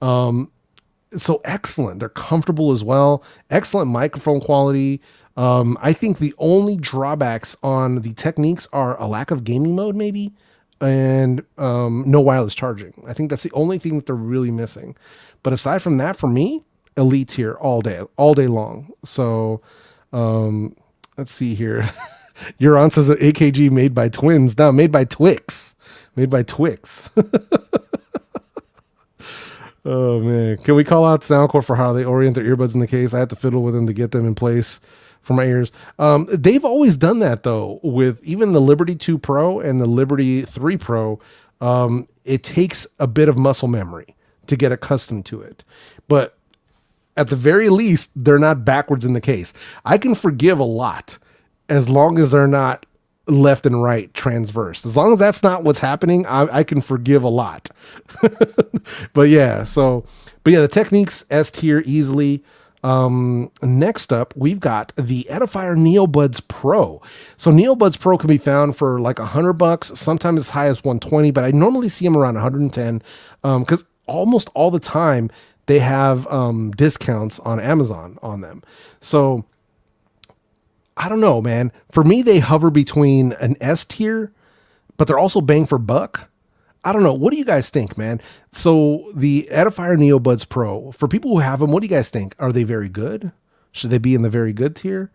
So excellent. They're comfortable as well. Excellent microphone quality. I think the only drawbacks on the Techniques are a lack of gaming mode maybe, and no wireless charging. I think that's the only thing that they're really missing. But aside from that, for me, elite here all day long. So let's see here. Euron says that AKG made by twins. No, made by Twix. Made by Twix. Oh, man. Can we call out Soundcore for how they orient their earbuds in the case? I had to fiddle with them to get them in place for my ears. They've always done that, though, with even the Liberty 2 Pro and the Liberty 3 Pro. It takes a bit of muscle memory to get accustomed to it. But at the very least, they're not backwards in the case. I can forgive a lot as long as they're not left and right transverse. As long as that's not what's happening, I can forgive a lot. But yeah, the Technics S tier easily. Next up, we've got the Edifier NeoBuds Pro. So NeoBuds Pro can be found for like $100, sometimes as high as 120, but I normally see them around 110 because almost all the time they have discounts on Amazon on them. So I don't know, man. For me, they hover between an S tier, but they're also bang for buck. I don't know. What do you guys think, man? So the Edifier NeoBuds Pro, for people who have them, what do you guys think? Are they very good? Should they be in the very good tier?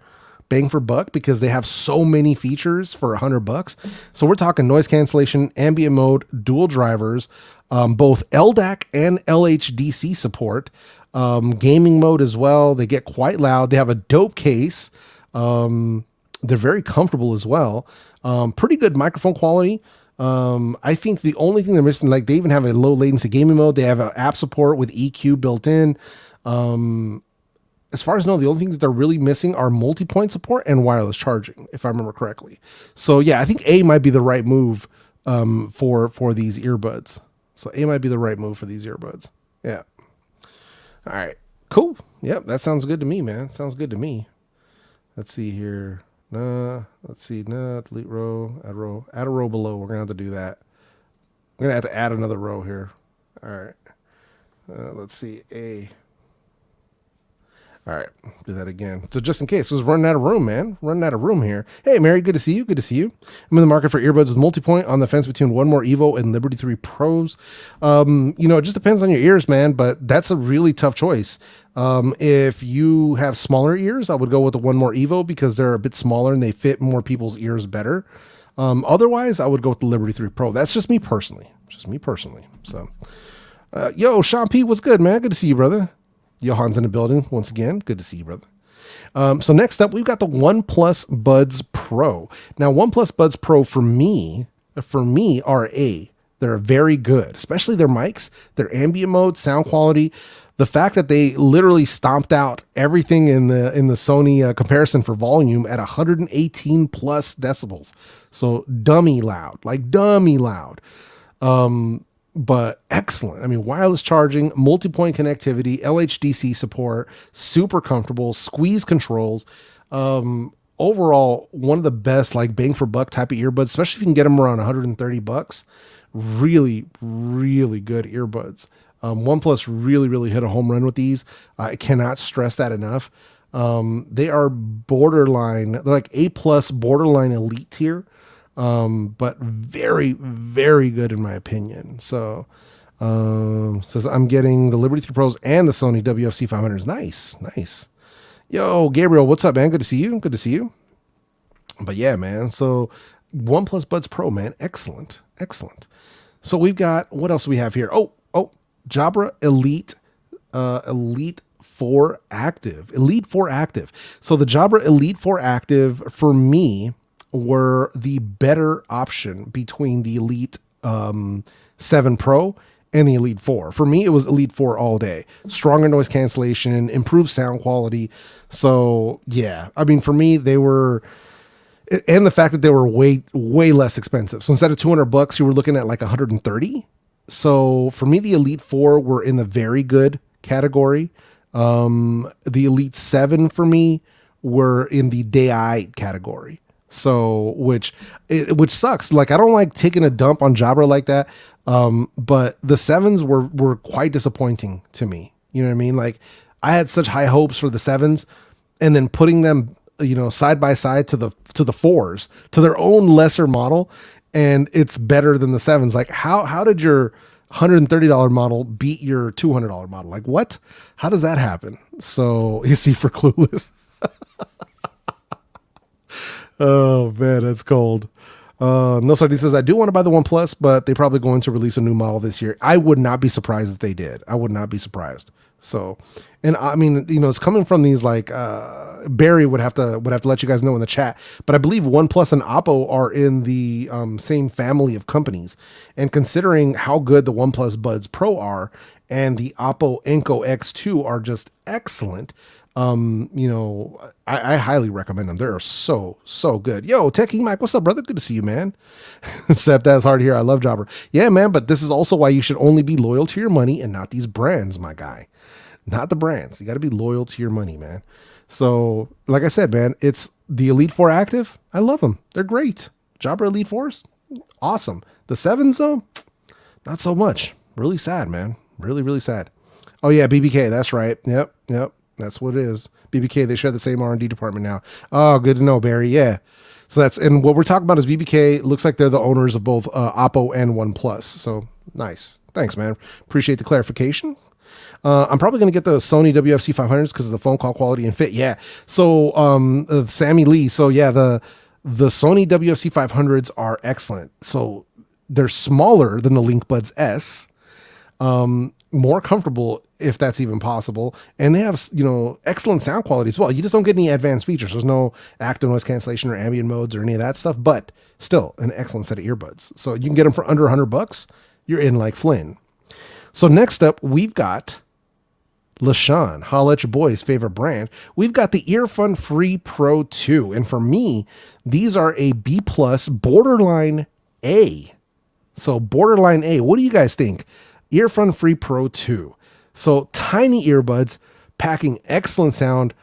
Bang for buck because they have so many features for $100. So we're talking noise cancellation, ambient mode, dual drivers, both LDAC and LHDC support, gaming mode as well. They get quite loud. They have a dope case. They're very comfortable as well. Pretty good microphone quality. I think the only thing they're missing, like they even have a low latency gaming mode. They have an app support with EQ built in. As far as I know, the only things that they're really missing are multi-point support and wireless charging, if I remember correctly. So yeah, I think A might be the right move, for these earbuds. So A might be the right move for these earbuds. Yeah. All right, cool. Yep. That sounds good to me, man. Sounds good to me. Let's see here. Let's see. Delete row, add a row below. We're going to have to do that. I'm going to have to add another row here. All right. Let's see. A. All right. Do that again. So just in case, I was running out of room, man. Running out of room here. Hey, Mary, good to see you. Good to see you. I'm in the market for earbuds with multi-point, on the fence between One More Evo and Liberty 3 Pros. It just depends on your ears, man, but that's a really tough choice. If you have smaller ears, I would go with the One More Evo because they're a bit smaller and they fit more people's ears better. Otherwise, I would go with the Liberty 3 Pro. That's just me personally. So, yo, Sean P, what's good, man? Good to see you, brother. Johan's in the building once again. Good to see you, brother. So next up, we've got the OnePlus Buds Pro. Now, OnePlus Buds Pro for me are A. They're very good, especially their mics, their ambient mode, sound quality. The fact that they literally stomped out everything in the Sony comparison for volume at 118 plus decibels. So dummy loud. But excellent. I mean, wireless charging, multi-point connectivity, LHDC support, super comfortable, squeeze controls. Overall, one of the best like bang for buck type of earbuds, especially if you can get them around $130. Really, really good earbuds. OnePlus really hit a home run with these. I cannot stress that enough. They are borderline, they're like A+ borderline elite tier. But very, very good in my opinion. So, says I'm getting the Liberty 3 Pros and the Sony WF-1000s. Nice. Yo, Gabriel, what's up, man? Good to see you. But yeah, man. So OnePlus Buds Pro, man. Excellent. So we've got, what else do we have here? Oh, Jabra Elite, Elite 4 Active. So the Jabra Elite 4 Active for me were the better option between the Elite 7 Pro and the Elite 4. For me, it was Elite 4 all day. Stronger noise cancellation, improved sound quality. So yeah, I mean, for me, they were, and the fact that they were way less expensive. So instead of $200, you were looking at like 130. So for me, the Elite 4 were in the very good category. The Elite 7 for me were in the day-I category. So, which sucks. Like, I don't like taking a dump on Jabra like that. But the 7s were quite disappointing to me. You know what I mean? Like, I had such high hopes for the 7s, and then putting them, side by side to the 4s, to their own lesser model, and it's better than the 7s. Like, how did your $130 model beat your $200 model? Like, what? How does that happen? So, you see, for Clueless. Oh man, that's cold. No, so he says, I do want to buy the OnePlus, but they probably going to release a new model this year. I would not be surprised if they did. I would not be surprised. So, and I mean, it's coming from these like, Barry would have to let you guys know in the chat, but I believe OnePlus and Oppo are in the same family of companies. And considering how good the OnePlus Buds Pro are and the Oppo Enco X2 are just excellent, You know, I highly recommend them. They're so good. Yo, Techie Mike, what's up, brother? Good to see you, man. Except that's hard here. I love Jabra. Yeah, man, but this is also why you should only be loyal to your money and not these brands, my guy. Not the brands. You got to be loyal to your money, man. So, like I said, man, it's the Elite 4 Active. I love them. They're great. Jabra Elite 4s, awesome. The 7s, though, not so much. Really sad, man. Really sad. Oh, yeah, BBK. That's right. Yep. That's what it is. BBK, they share the same R&D department now. Oh, good to know, Barry. Yeah. So and what we're talking about is BBK. Looks like they're the owners of both Oppo and OnePlus. So nice. Thanks, man. Appreciate the clarification. I'm probably going to get the Sony WF-1000s because of the phone call quality and fit. Yeah. So Sammy Lee. So yeah, the Sony WF-1000s are excellent. So they're smaller than the LinkBuds S. More comfortable if that's even possible, and they have, you know, excellent sound quality as well. You just don't get any advanced features. There's no active noise cancellation or ambient modes or any of that stuff, but still an excellent set of earbuds. So you can get them for under $100. You're in like Flynn. So next up, we've got LaShawn, holla at your boy's favorite brand. We've got the Earfun Free Pro 2, and for me, these are a B+ borderline A. So borderline A. What do you guys think? Earfun Free Pro 2. So tiny earbuds packing excellent sound,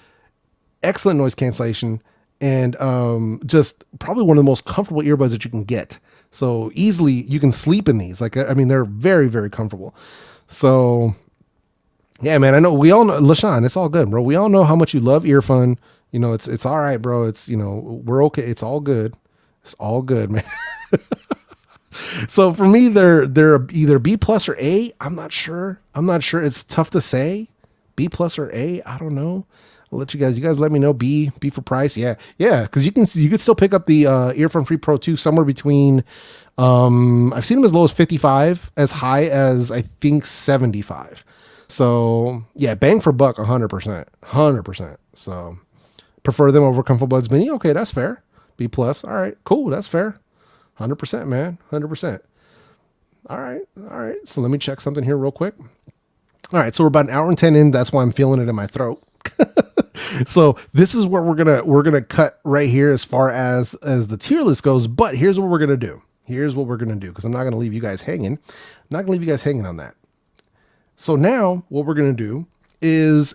excellent noise cancellation, and just probably one of the most comfortable earbuds that you can get. So easily you can sleep in these. Like, I mean, they're very comfortable. So yeah, man, I know we all know, LaShawn, it's all good, bro. We all know how much you love Earfun. You know, it's all right, bro. It's, you know, we're okay. It's all good. It's all good, man. So for me, they're either B+ or A. I'm not sure. It's tough to say. B+ or A. I don't know. I'll let you guys let me know. B for price. Yeah. Because you can still pick up the Earfun Free Pro 2 somewhere between. I've seen them as low as 55, as high as I think 75. So yeah, bang for buck, 100%. So prefer them over ComfoBuds Mini. Okay, that's fair. B+. All right, cool. That's fair. 100%, man. 100%. All right. So let me check something here real quick. All right. So we're about an hour and 10 in. That's why I'm feeling it in my throat. So this is where we're gonna cut right here as far as the tier list goes. But here's what we're gonna do. Because I'm not gonna leave you guys hanging. On that. So now what we're gonna do is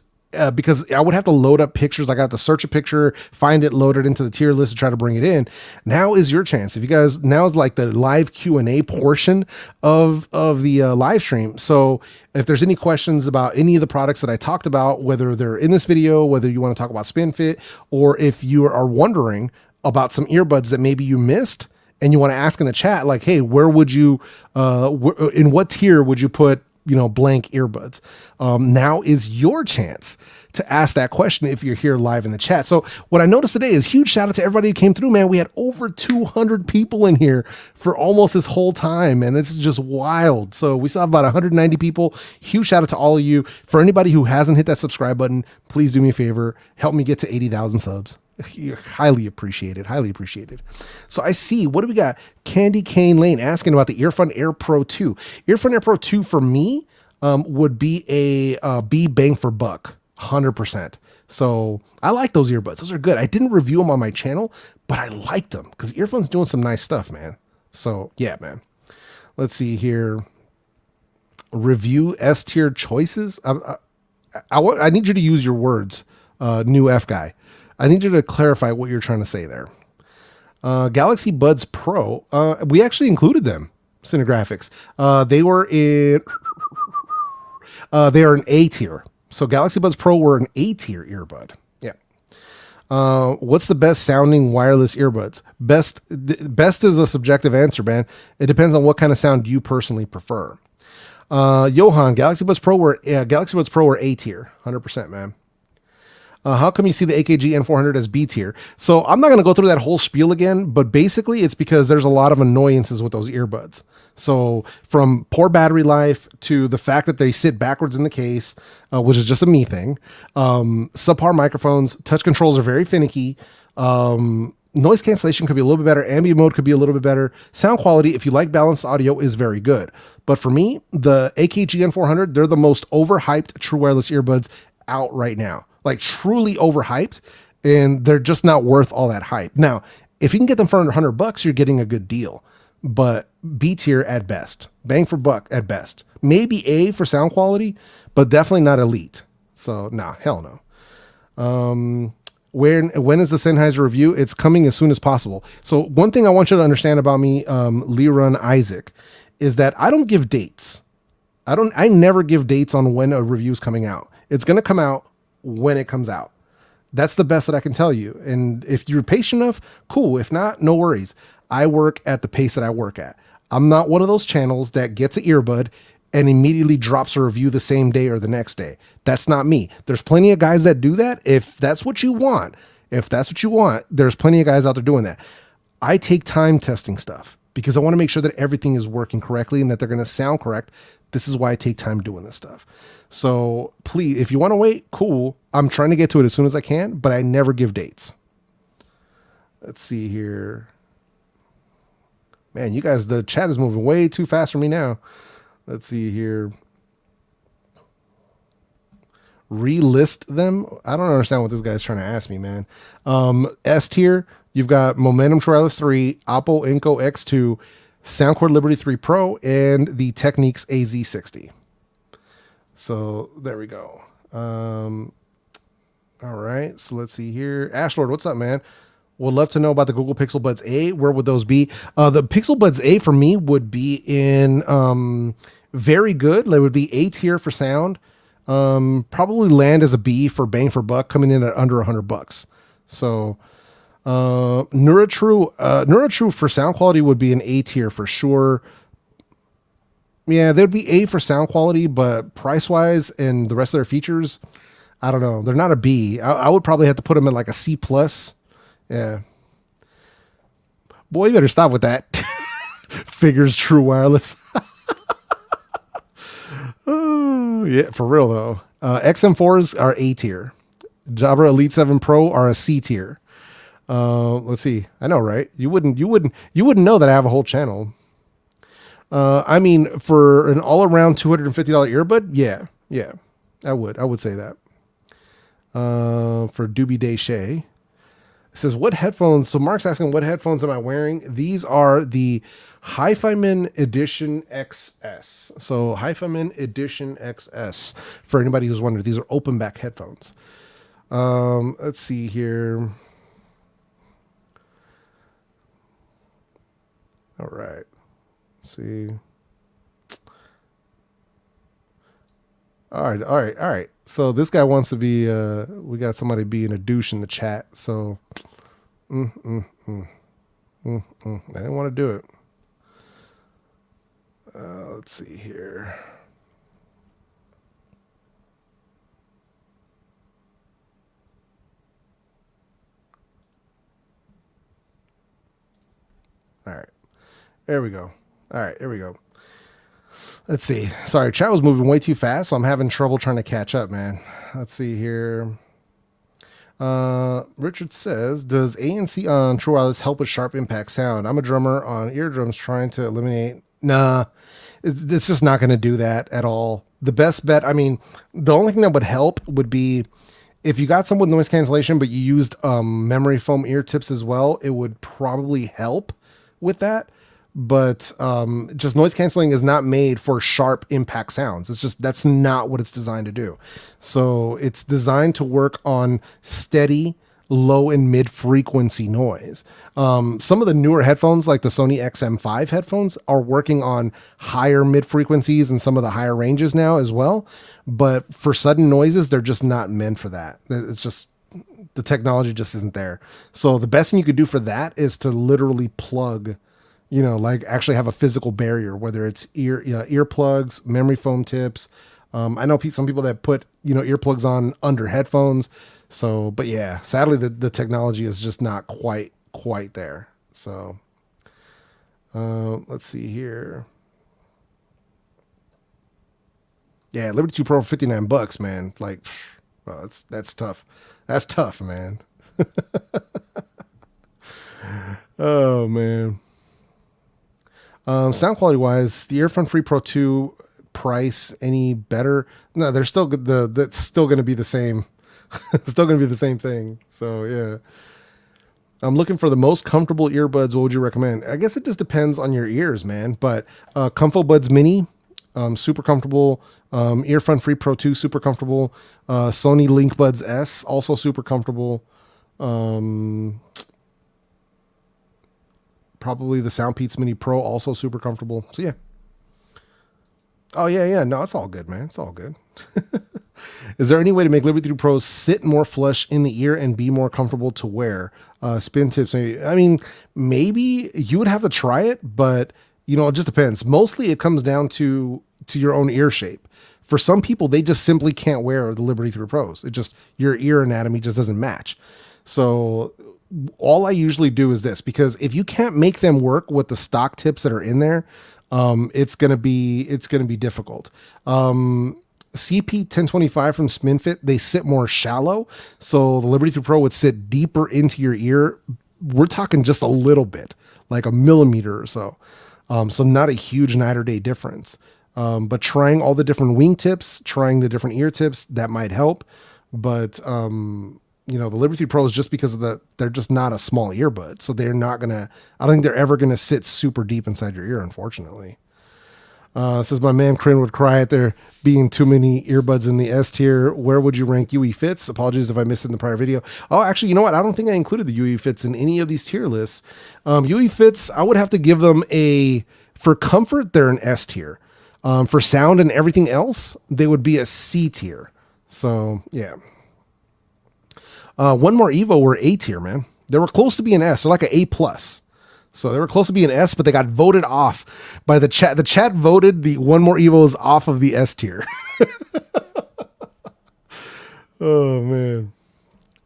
because I would have to load up pictures. I got to search a picture, find it, load it into the tier list, and try to bring it in. Now is your chance. If you guys, now is like the live Q&A portion of the live stream. So if there's any questions about any of the products that I talked about, whether they're in this video, whether you want to talk about Spinfit, or if you are wondering about some earbuds that maybe you missed and you want to ask in the chat, like, hey, where would you, in what tier would you put, you know, blank earbuds? Now is your chance to ask that question if you're here live in the chat. So what I noticed today is huge shout out to everybody who came through, man. We had over 200 people in here for almost this whole time, and this is just wild. So we saw about 190 people. Huge shout out to all of you. For anybody who hasn't hit that subscribe button, please do me a favor, help me get to 80,000 subs. You're highly appreciated. So I see, what do we got? Candy Cane Lane asking about the Earfun Air Pro 2. Earfun Air Pro 2 for me would be a B bang for buck, 100%. So I like those earbuds. Those are good. I didn't review them on my channel, but I liked them because Earfun's doing some nice stuff, man. So yeah, man. Let's see here. Review S tier choices. I need you to use your words, new F guy. I need you to clarify what you're trying to say there. Galaxy Buds Pro, we actually included them, Cinegraphics. They were in, they are an A tier. So Galaxy Buds Pro were an A tier earbud. Yeah. What's the best sounding wireless earbuds? Best is a subjective answer, man. It depends on what kind of sound you personally prefer. Johan, Galaxy Buds Pro were A tier, 100%, man. How come you see the AKG N400 as B tier? So I'm not going to go through that whole spiel again, but basically it's because there's a lot of annoyances with those earbuds. So from poor battery life to the fact that they sit backwards in the case, which is just a me thing. Subpar microphones, touch controls are very finicky. Noise cancellation could be a little bit better. Ambient mode could be a little bit better. Sound quality, if you like balanced audio, is very good. But for me, the AKG N400, they're the most overhyped true wireless earbuds out right now. like truly overhyped, and they're just not worth all that hype. Now, if you can get them for under $100, you're getting a good deal, but B tier at best, bang for buck at best, maybe A for sound quality, but definitely not elite. So nah, hell no. When is the Sennheiser review? It's coming as soon as possible. So one thing I want you to understand about me, Liron Isaac, is that I don't give dates. I never give dates on when a review is coming out. It's going to come out when it comes out. That's the best that I can tell you. And if you're patient enough, cool. If not, no worries. I work at the pace that I work at. I'm not one of those channels that gets an earbud and immediately drops a review the same day or the next day. That's not me. There's plenty of guys that do that. If that's what you want, there's plenty of guys out there doing that. I take time testing stuff because I want to make sure that everything is working correctly and that they're going to sound correct. This is why I take time doing this stuff. So please, if you want to wait, cool. I'm trying to get to it as soon as I can, but I never give dates. Let's see here. Man, you guys, the chat is moving way too fast for me now. Let's see here. Relist them? I don't understand what this guy's trying to ask me, man. S tier, you've got Momentum Wireless 3, Oppo Enco X2, Soundcore Liberty 3 Pro, and the Technics AZ60. So there we go. All right, so let's see here. Ashlord, what's up, man? Would love to know about the Google Pixel Buds A. Where would those be? The Pixel Buds A for me would be in very good. It would be A tier for sound. Probably land as a B for bang for buck, coming in at under $100. So NeuroTrue for sound quality would be an A tier for sure. Yeah, they'd be A for sound quality, but price wise and the rest of their features, I don't know. They're not a B. I would probably have to put them in like a C plus. Yeah. Boy, you better stop with that. Figures True Wireless. Oh, yeah, for real though. XM4s are A tier. Jabra Elite 7 Pro are a C tier. Let's see. I know, right? You wouldn't know that I have a whole channel. I mean, for an all-around $250 earbud, yeah, I would say that. For Doobie Day Shay. It says, what headphones? So Mark's asking, what headphones am I wearing? These are the Hi-Fi-Man Edition XS. So Hi-Fi-Man Edition XS. For anybody who's wondering, these are open back headphones. Let's see here. All right. Let's see. All right. So this guy wants to be, we got somebody being a douche in the chat. So, I didn't want to do it. Let's see here. All right. There we go. All right, here we go. Let's see. Sorry, chat was moving way too fast, so I'm having trouble trying to catch up, man. Let's see here. Richard says, does ANC on True Wireless help with sharp impact sound? I'm a drummer on eardrums trying to eliminate. Nah, it's just not going to do that at all. The best bet, I mean, the only thing that would help would be if you got some with noise cancellation, but you used memory foam ear tips as well, it would probably help with that. But just noise canceling is not made for sharp impact sounds. It's just, that's not what it's designed to do. So it's designed to work on steady, low and mid frequency noise. Some of the newer headphones, like the Sony XM5 headphones, are working on higher mid frequencies and some of the higher ranges now as well. But for sudden noises, they're just not meant for that. It's just, the technology just isn't there. So the best thing you could do for that is to literally plug, you know, like actually have a physical barrier, whether it's earplugs, memory foam tips. I know some people that put, you know, earplugs on under headphones. So, but yeah, sadly the technology is just not quite there. So, let's see here. Yeah, Liberty 2 Pro for $59, man. Like, well, that's tough. That's tough, man. Oh man. Sound quality wise, the Earfun Free Pro 2 price any better? No, they're still good. That's still going to be the same It's still going to be the same thing. So yeah. I'm looking for the most comfortable earbuds. What would you recommend? I guess it just depends on your ears, man. But ComfoBuds Mini, super comfortable. Earfun Free Pro 2, super comfortable. Sony LinkBuds S, also super comfortable. Probably the Soundpeats Mini Pro, also super comfortable. So yeah. Oh yeah. No, it's all good, man. It's all good. Is there any way to make Liberty 3 Pros sit more flush in the ear and be more comfortable to wear? Spin tips, maybe. I mean, maybe you would have to try it, but you know, it just depends. Mostly it comes down to your own ear shape. For some people, they just simply can't wear the Liberty 3 Pros. It just, your ear anatomy just doesn't match. So all I usually do is this, because if you can't make them work with the stock tips that are in there, it's going to be difficult. CP1025 from Spinfit, they sit more shallow. So the Liberty 3 Pro would sit deeper into your ear. We're talking just a little bit, like a millimeter or so. So not a huge night or day difference. But trying all the different wing tips, trying the different ear tips, that might help. But, you know, the Liberty 3 Pro is just because of they're just not a small earbud. So they're not going to, I don't think they're ever going to sit super deep inside your ear, unfortunately. Says my man Corinne would cry at there being too many earbuds in the S tier. Where would you rank UE Fits? Apologies if I missed it in the prior video. Oh, actually, you know what? I don't think I included the UE Fits in any of these tier lists. UE Fits, I would have to give them for comfort, they're an S tier. For sound and everything else, they would be a C tier. So yeah. One More Evo were A tier, man. They were close to being S. They're like an A plus. So they were close to being S, but they got voted off by the chat. The chat voted the One More Evos off of the S tier. Oh man.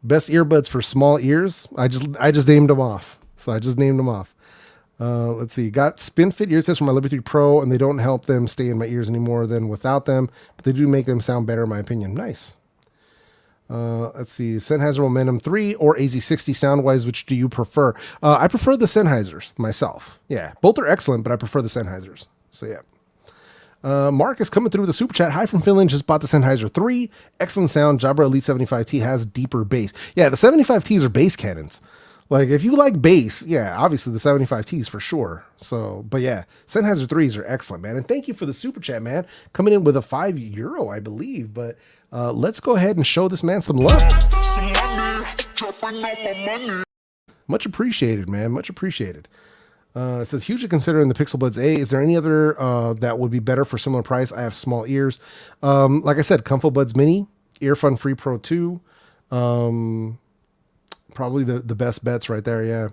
Best earbuds for small ears. I just named them off. So I just named them off. Let's see. Got Spinfit ear tips for my Liberty 3 Pro, and they don't help them stay in my ears anymore than without them, but they do make them sound better in my opinion. Nice. Let's see, Sennheiser Momentum 3 or AZ60 sound-wise, which do you prefer? I prefer the Sennheisers myself. Yeah, both are excellent, but I prefer the Sennheisers. So yeah. Mark is coming through with a super chat. Hi from Finland, just bought the Sennheiser 3. Excellent sound. Jabra Elite 75T has deeper bass. Yeah, the 75Ts are bass cannons. Like, if you like bass, yeah, obviously the 75Ts for sure. So, but yeah, Sennheiser 3s are excellent, man. And thank you for the super chat, man. Coming in with a €5, I believe, but let's go ahead and show this man some love. Much appreciated, man. Much appreciated. It says, hugely considering the PixelBuds A. Is there any other that would be better for similar price? I have small ears. Like I said, ComfoBuds Mini, Earfun Free Pro 2. Probably the best bets right there, yeah.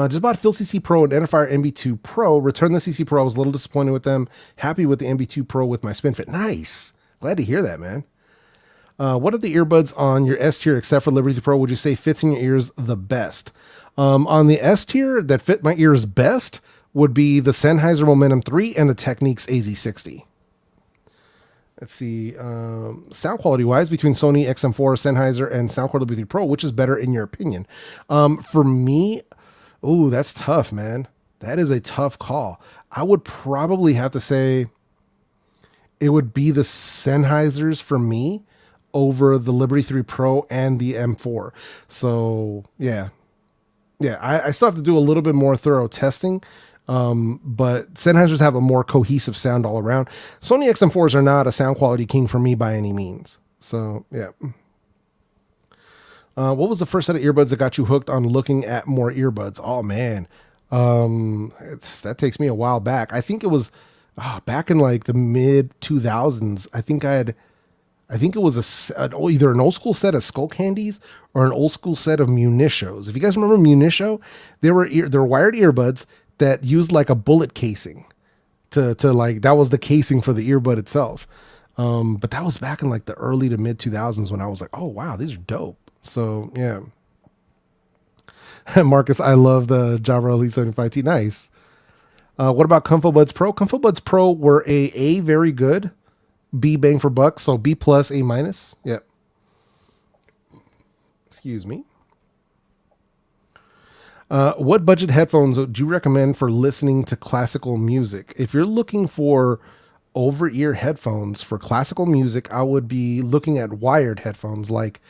Just bought Phil CC Pro and Edifier NB2 Pro. Returned the CC Pro. I was a little disappointed with them. Happy with the NB2 Pro with my Spinfit. Nice. Glad to hear that, man. What are the earbuds on your S tier except for Liberty Pro would you say fits in your ears the best? On the S tier that fit my ears best would be the Sennheiser Momentum 3 and the Technics AZ60. Let's see, sound quality wise between Sony XM4, Sennheiser, and Soundcore Liberty Pro, which is better in your opinion? For me, oh, that's tough, man. That is a tough call. I would probably have to say it would be the Sennheisers for me over the Liberty 3 Pro and the M4. So yeah, I still have to do a little bit more thorough testing. But Sennheisers have a more cohesive sound all around. Sony XM4s are not a sound quality king for me by any means. So yeah. What was the first set of earbuds that got you hooked on looking at more earbuds? Oh man. That takes me a while back. I think it was back in like the mid 2000s. I think it was either an old school set of Skull Candies or an old school set of Munishows. If you guys remember Munisho, they were wired earbuds that used like a bullet casing to like, that was the casing for the earbud itself. But that was back in like the early to mid 2000s when I was like, oh wow, these are dope. So yeah. Marcus, I love the Jabra Elite 75T. Nice. What about ComfoBuds Pro? ComfoBuds Pro were A very good, B bang for buck. So B plus, A minus. Yep. Excuse me. What budget headphones do you recommend for listening to classical music? If you're looking for over-ear headphones for classical music, I would be looking at wired headphones like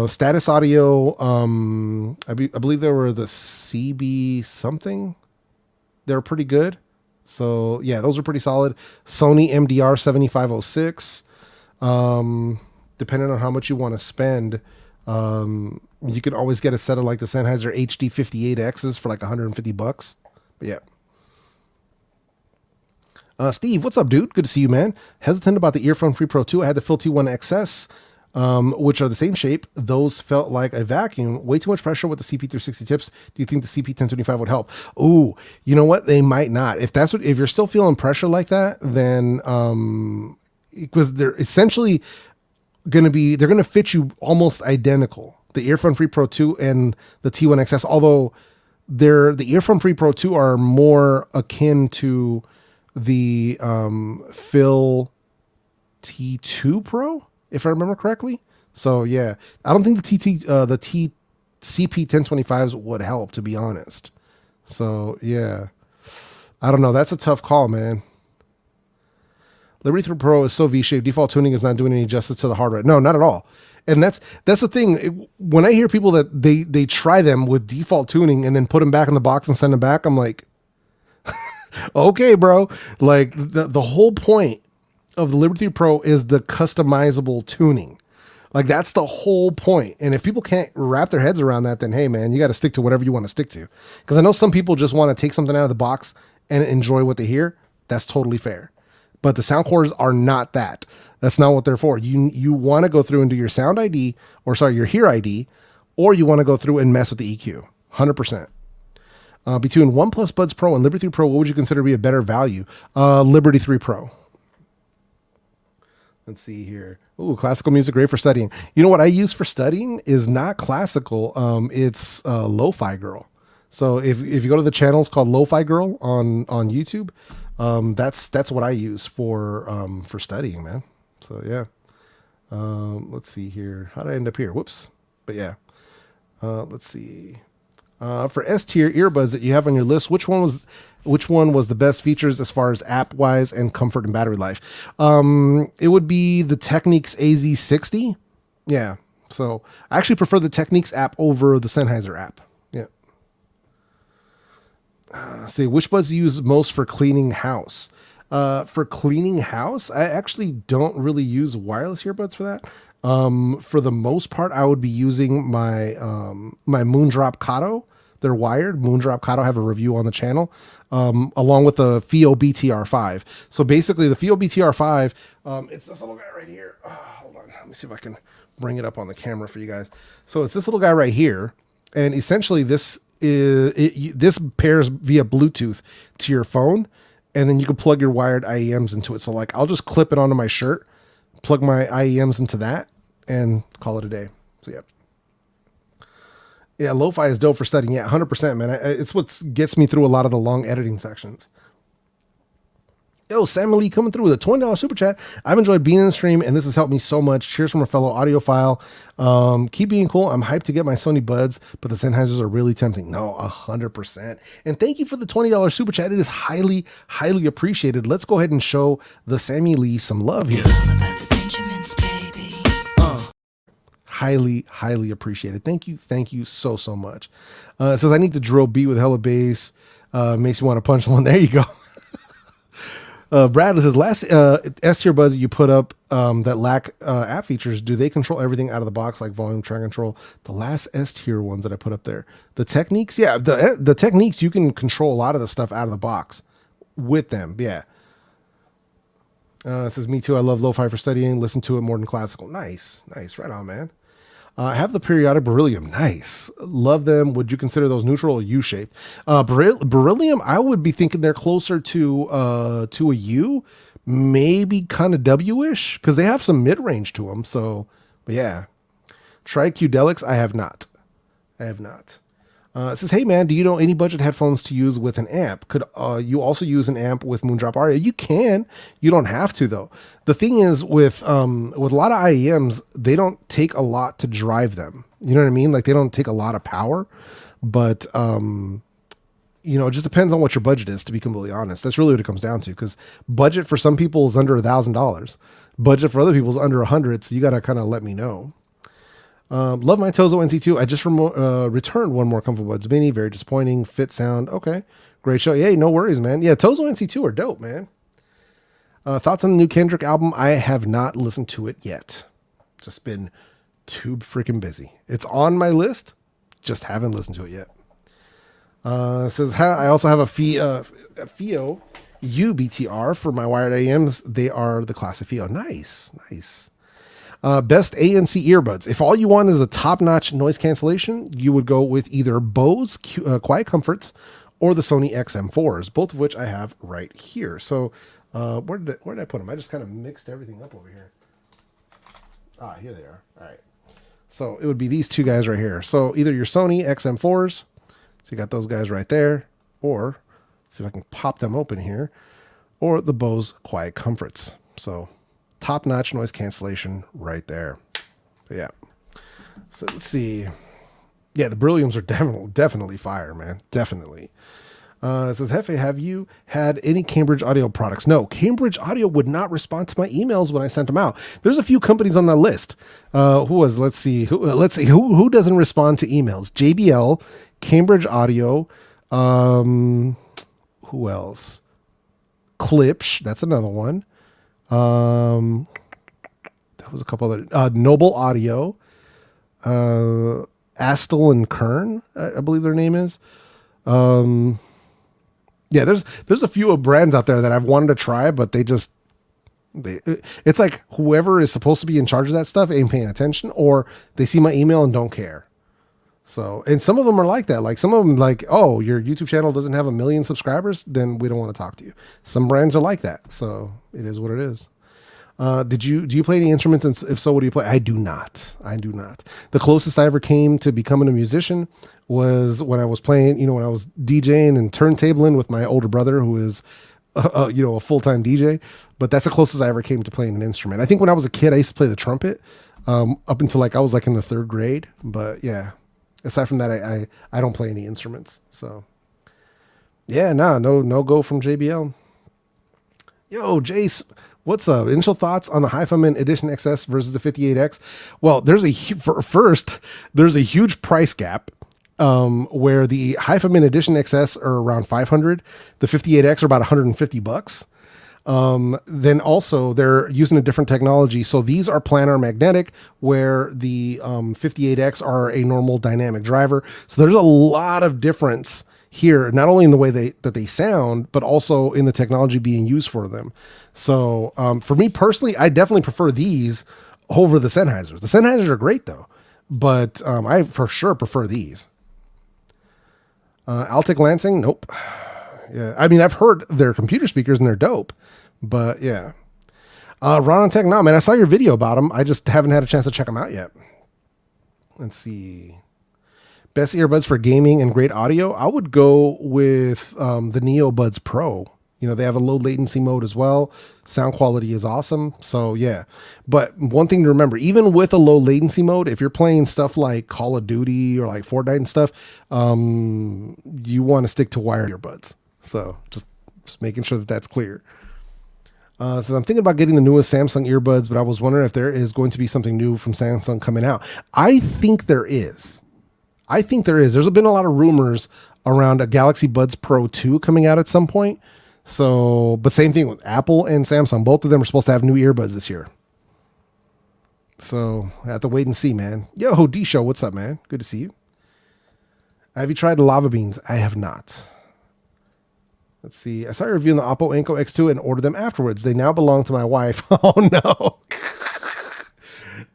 Status Audio. I believe they were the CB something. They're pretty good. So yeah, those are pretty solid. Sony MDR 7506. Depending on how much you want to spend, you can always get a set of like the Sennheiser HD 58Xs for like $150. But yeah. Steve, what's up, dude? Good to see you, man. Hesitant about the Earfun Free Pro 2. I had the Phil T1 XS, which are the same shape. Those felt like a vacuum. Way too much pressure with the CP360 tips. Do you think the CP1025 would help? Ooh, you know what? They might not. If you're still feeling pressure like that, then because they're essentially they're going to fit you almost identical. The Earfun Free Pro 2 and the T1 XS, although the Earfun Free Pro 2 are more akin to the Phil T2 Pro, if I remember correctly. So yeah, I don't think the CP1025s would help, to be honest. So yeah, I don't know. That's a tough call, man. Liberty 3 Pro is so V-shaped. Default tuning is not doing any justice to the hardware. No, not at all. And that's the thing. When I hear people that they try them with default tuning and then put them back in the box and send them back, I'm like, okay, bro. Like the whole point of the Liberty 3 Pro is the customizable tuning. Like that's the whole point. And if people can't wrap their heads around that, then hey, man, you got to stick to whatever you want to stick to. Because I know some people just want to take something out of the box and enjoy what they hear. That's totally fair. But the Soundcores are not that. That's not what they're for. You want to go through and do your sound ID, your hear ID, or you want to go through and mess with the EQ. 100%. Between OnePlus Buds Pro and Liberty 3 Pro, what would you consider to be a better value? Liberty 3 Pro. Let's see here. Ooh, classical music, great for studying. You know what I use for studying is not classical. It's Lo-Fi Girl. So if you go to the channels called Lo-Fi Girl on YouTube, that's what I use for studying, man. So yeah. Let's see here. How did I end up here? Whoops. But yeah. Let's see. For S tier earbuds that you have on your list, which one was the best features as far as app wise and comfort and battery life? It would be the Technics AZ60. Yeah. So I actually prefer the Technics app over the Sennheiser app. Yeah. See, which buds do you use most for cleaning house? For cleaning house, I actually don't really use wireless earbuds for that. For the most part, I would be using my my Moondrop Kato. They're wired. Moondrop Kato, have a review on the channel, along with the FIO BTR5. So basically, the FIO BTR5, it's this little guy right here. Hold on, let me see if I can bring it up on the camera for you guys. So it's this little guy right here, and essentially this pairs via Bluetooth to your phone, and then you can plug your wired IEMs into it. So like, I'll just clip it onto my shirt, plug my IEMs into that, and call it a day. So yeah. Yeah, lo-fi is dope for studying. Yeah, 100%, man. It's what gets me through a lot of the long editing sections. Yo, Sam Lee coming through with a $20 super chat. I've enjoyed being in the stream, and this has helped me so much. Cheers from a fellow audiophile. Keep being cool. I'm hyped to get my Sony Buds, but the Sennheisers are really tempting. No, 100%. And thank you for the $20 super chat. It is highly, highly appreciated. Let's go ahead and show the Sammy Lee some love here. It's all about the Benjamins, baby. Highly, highly appreciated. Thank you so much. It says I need to drill beat with hella bass. Makes you want to punch someone. There you go. Bradley says, last S tier buds that you put up that lack app features, do they control everything out of the box like volume, track control? The last S tier ones that I put up there, the Techniques, yeah, the Techniques, you can control a lot of the stuff out of the box with them. Yeah. It says, me too. I love lo-fi for studying. Listen to it more than classical. Nice. Right on, man. I have the periodic beryllium. Nice. Love them. Would you consider those neutral or U-shaped? Beryllium, I would be thinking they're closer to a U, maybe kind of W-ish, because they have some mid-range to them. So, but yeah. Tricudelics, I have not. It says, hey man, do you know any budget headphones to use with an amp? Could you also use an amp with Moondrop Aria? You can. You don't have to though. The thing is with a lot of IEMs, they don't take a lot to drive them. You know what I mean? Like they don't take a lot of power, but you know, it just depends on what your budget is, to be completely honest. That's really what it comes down to, because budget for some people is under $1,000. Budget for other people is under 100. So you got to kind of let me know. Love my Tozo NC2. I just returned one more ComfoBuds Mini. Very disappointing. Fit sound. Okay. Great show. Hey, no worries, man. Yeah, Tozo NC2 are dope, man. Thoughts on the new Kendrick album? I have not listened to it yet. Just been too freaking busy. It's on my list. Just haven't listened to it yet. It says, I also have a FIO UBTR for my wired AMs. They are the classic FIO. Nice. Nice. Best ANC earbuds. If all you want is a top-notch noise cancellation, you would go with either Bose QuietComforts or the Sony XM4s, both of which I have right here. So where did I put them? I just kind of mixed everything up over here. Ah, here they are. All right. So it would be these two guys right here. So either your Sony XM4s, so you got those guys right there, or see if I can pop them open here, or the Bose QuietComforts. So top-notch noise cancellation right there. But yeah. So let's see. Yeah, the Brilliums are definitely fire, man. Definitely. It says, Jefe, have you had any Cambridge Audio products? No, Cambridge Audio would not respond to my emails when I sent them out. There's a few companies on that list. Let's see who doesn't respond to emails. JBL, Cambridge Audio, who else? Klipsch, that's another one. There was a couple other, Noble Audio, Astle and Kern, I believe their name is. Yeah, there's a few brands out there that I've wanted to try, but it's like whoever is supposed to be in charge of that stuff ain't paying attention, or they see my email and don't care. So, and some of them are like that. Like some of them like, oh, your YouTube channel doesn't have 1 million subscribers, then we don't want to talk to you. Some brands are like that. So it is what it is. Do you play any instruments? And if so, what do you play? I do not. The closest I ever came to becoming a musician was when I was playing, when I was DJing and turntabling with my older brother, who is, a full-time DJ, but that's the closest I ever came to playing an instrument. I think when I was a kid, I used to play the trumpet, up until I was in the 3rd grade. But yeah, aside from that, I don't play any instruments. So yeah, no go from JBL. Yo, Jace, what's up? Initial thoughts on the HiFiMan Edition XS versus the 58X? Well, there's a huge price gap, where the HiFiMan Edition XS are around 500, the 58X are about $150. Then also they're using a different technology. So these are planar magnetic, where the 58X are a normal dynamic driver. So there's a lot of difference here, not only in the way that they sound, but also in the technology being used for them. So for me personally, I definitely prefer these over the Sennheisers. The Sennheisers are great though, but I for sure prefer these. Altec Lansing, nope. Yeah, I mean, I've heard their computer speakers and they're dope, but yeah. Ron Tech, no, man, I saw your video about them. I just haven't had a chance to check them out yet. Let's see. Best earbuds for gaming and great audio. I would go with the NeoBuds Pro. They have a low latency mode as well. Sound quality is awesome. So yeah, but one thing to remember, even with a low latency mode, if you're playing stuff like Call of Duty or like Fortnite and stuff, you want to stick to wired earbuds. So just making sure that that's clear. So I'm thinking about getting the newest Samsung earbuds, but I was wondering if there is going to be something new from Samsung coming out. I think there is. There's been a lot of rumors around a Galaxy Buds Pro 2 coming out at some point. So, but same thing with Apple and Samsung. Both of them are supposed to have new earbuds this year. So I have to wait and see, man. Yo, D Show, what's up, man? Good to see you. Have you tried the lava beans? I have not. Let's see. I saw you reviewing the Oppo Enco X2 and ordered them afterwards. They now belong to my wife. Oh no.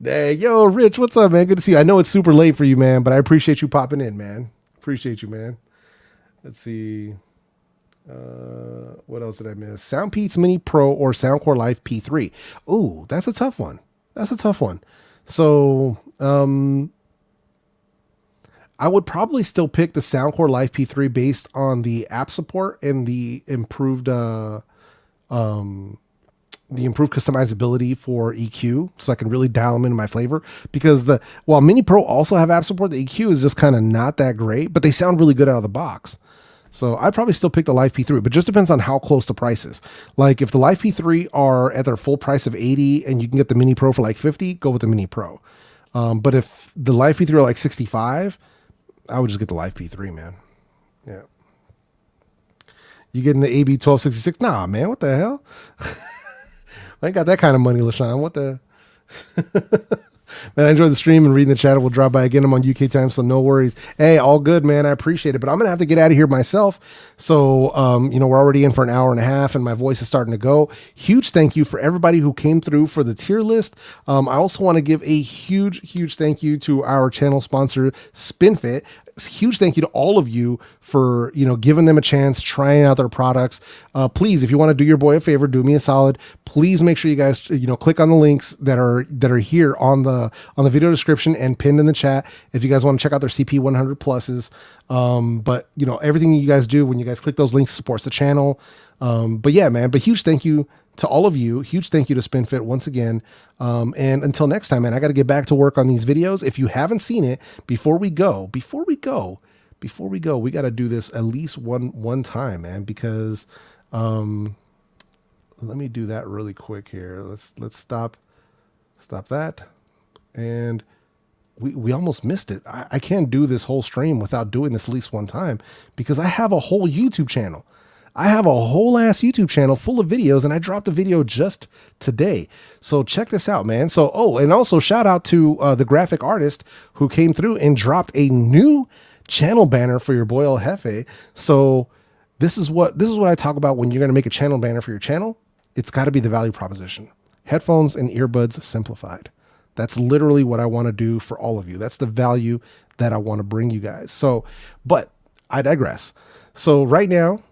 Hey, yo, Rich, what's up, man? Good to see you. I know it's super late for you, man, but I appreciate you popping in, man. Appreciate you, man. Let's see. What else did I miss? Soundpeats Mini Pro or Soundcore Life P3. Ooh, that's a tough one. So, I would probably still pick the Soundcore Life P3 based on the app support and the improved customizability for EQ, so I can really dial them into my flavor. Because while Mini Pro also have app support, the EQ is just kind of not that great, but they sound really good out of the box. So I'd probably still pick the Life P3, but just depends on how close the price is. Like if the Life P3 are at their full price of 80 and you can get the Mini Pro for like 50, go with the Mini Pro. But if the Life P3 are like 65, I would just get the Life P3, man. Yeah. You getting the AB 1266? Nah, man, what the hell? I ain't got that kind of money, LaShawn. What the? Man, I enjoyed the stream and reading the chat. We'll drop by again. I'm on UK time, so no worries. Hey, all good, man. I appreciate it. But I'm going to have to get out of here myself. So, we're already in for an hour and a half, and my voice is starting to go. Huge thank you for everybody who came through for the tier list. I also want to give a huge thank you to our channel sponsor, Spinfit. Huge thank you to all of you for, giving them a chance, trying out their products. Please, if you want to do your boy a favor, do me a solid. Please make sure you guys, click on the links that are here on the video description and pinned in the chat if you guys want to check out their CP100 pluses. But everything you guys do when you guys click those links supports the channel. But yeah, man, but huge thank you to all of you. Huge thank you to Spinfit once again. And until next time, man, I got to get back to work on these videos. If you haven't seen it, before we go, we got to do this at least one time, man, because, let me do that really quick here. Let's stop that. And we almost missed it. I can't do this whole stream without doing this at least one time because I have a whole YouTube channel. I have a whole ass YouTube channel full of videos, and I dropped a video just today. So check this out, man. So, and also shout out to the graphic artist who came through and dropped a new channel banner for your boy El Jefe. So this is what I talk about when you're going to make a channel banner for your channel. It's got to be the value proposition. Headphones and earbuds simplified. That's literally what I want to do for all of you. That's the value that I want to bring you guys. So, but I digress. So right now,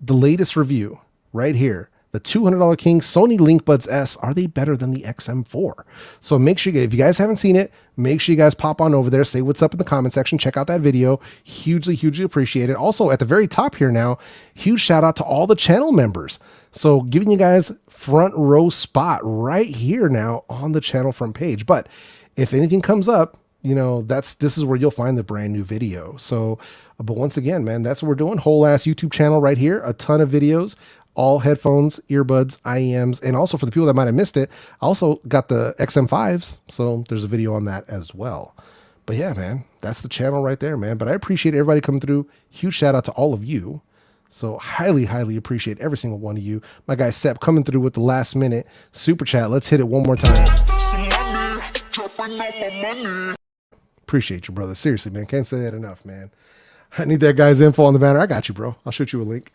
the latest review right here, the $200 King Sony LinkBuds S, are they better than the XM4? So make sure, if you guys haven't seen it, make sure you guys pop on over there, say what's up in the comment section, check out that video. Hugely appreciate it. Also at the very top here now, huge shout out to all the channel members. So giving you guys front row spot right here now on the channel front page. But if anything comes up, this is where you'll find the brand new video. So, but once again, man, that's what we're doing. Whole ass YouTube channel right here. A ton of videos, all headphones, earbuds, IEMs. And also for the people that might've missed it, I also got the XM5s. So there's a video on that as well. But yeah, man, that's the channel right there, man. But I appreciate everybody coming through. Huge shout out to all of you. So highly appreciate every single one of you. My guy Sepp coming through with the last minute super chat. Let's hit it one more time. Appreciate you, brother. Seriously, man. Can't say that enough, man. I need that guy's info on the banner. I got you, bro. I'll shoot you a link.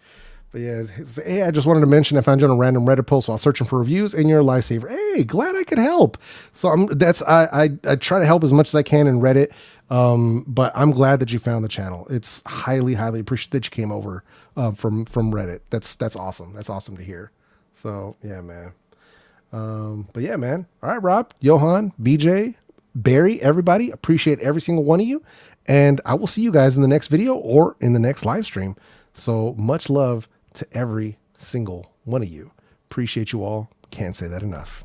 But yeah, hey, I just wanted to mention I found you on a random Reddit post while searching for reviews, and you're a lifesaver. Hey, glad I could help. So I try to help as much as I can in Reddit. But I'm glad that you found the channel. It's highly appreciate that you came over from Reddit. That's awesome. That's awesome to hear. So yeah, man. But yeah, man. All right, Rob, Johan, BJ, Barry, everybody, appreciate every single one of you. And I will see you guys in the next video or in the next live stream. So much love to every single one of you. Appreciate you all. Can't say that enough.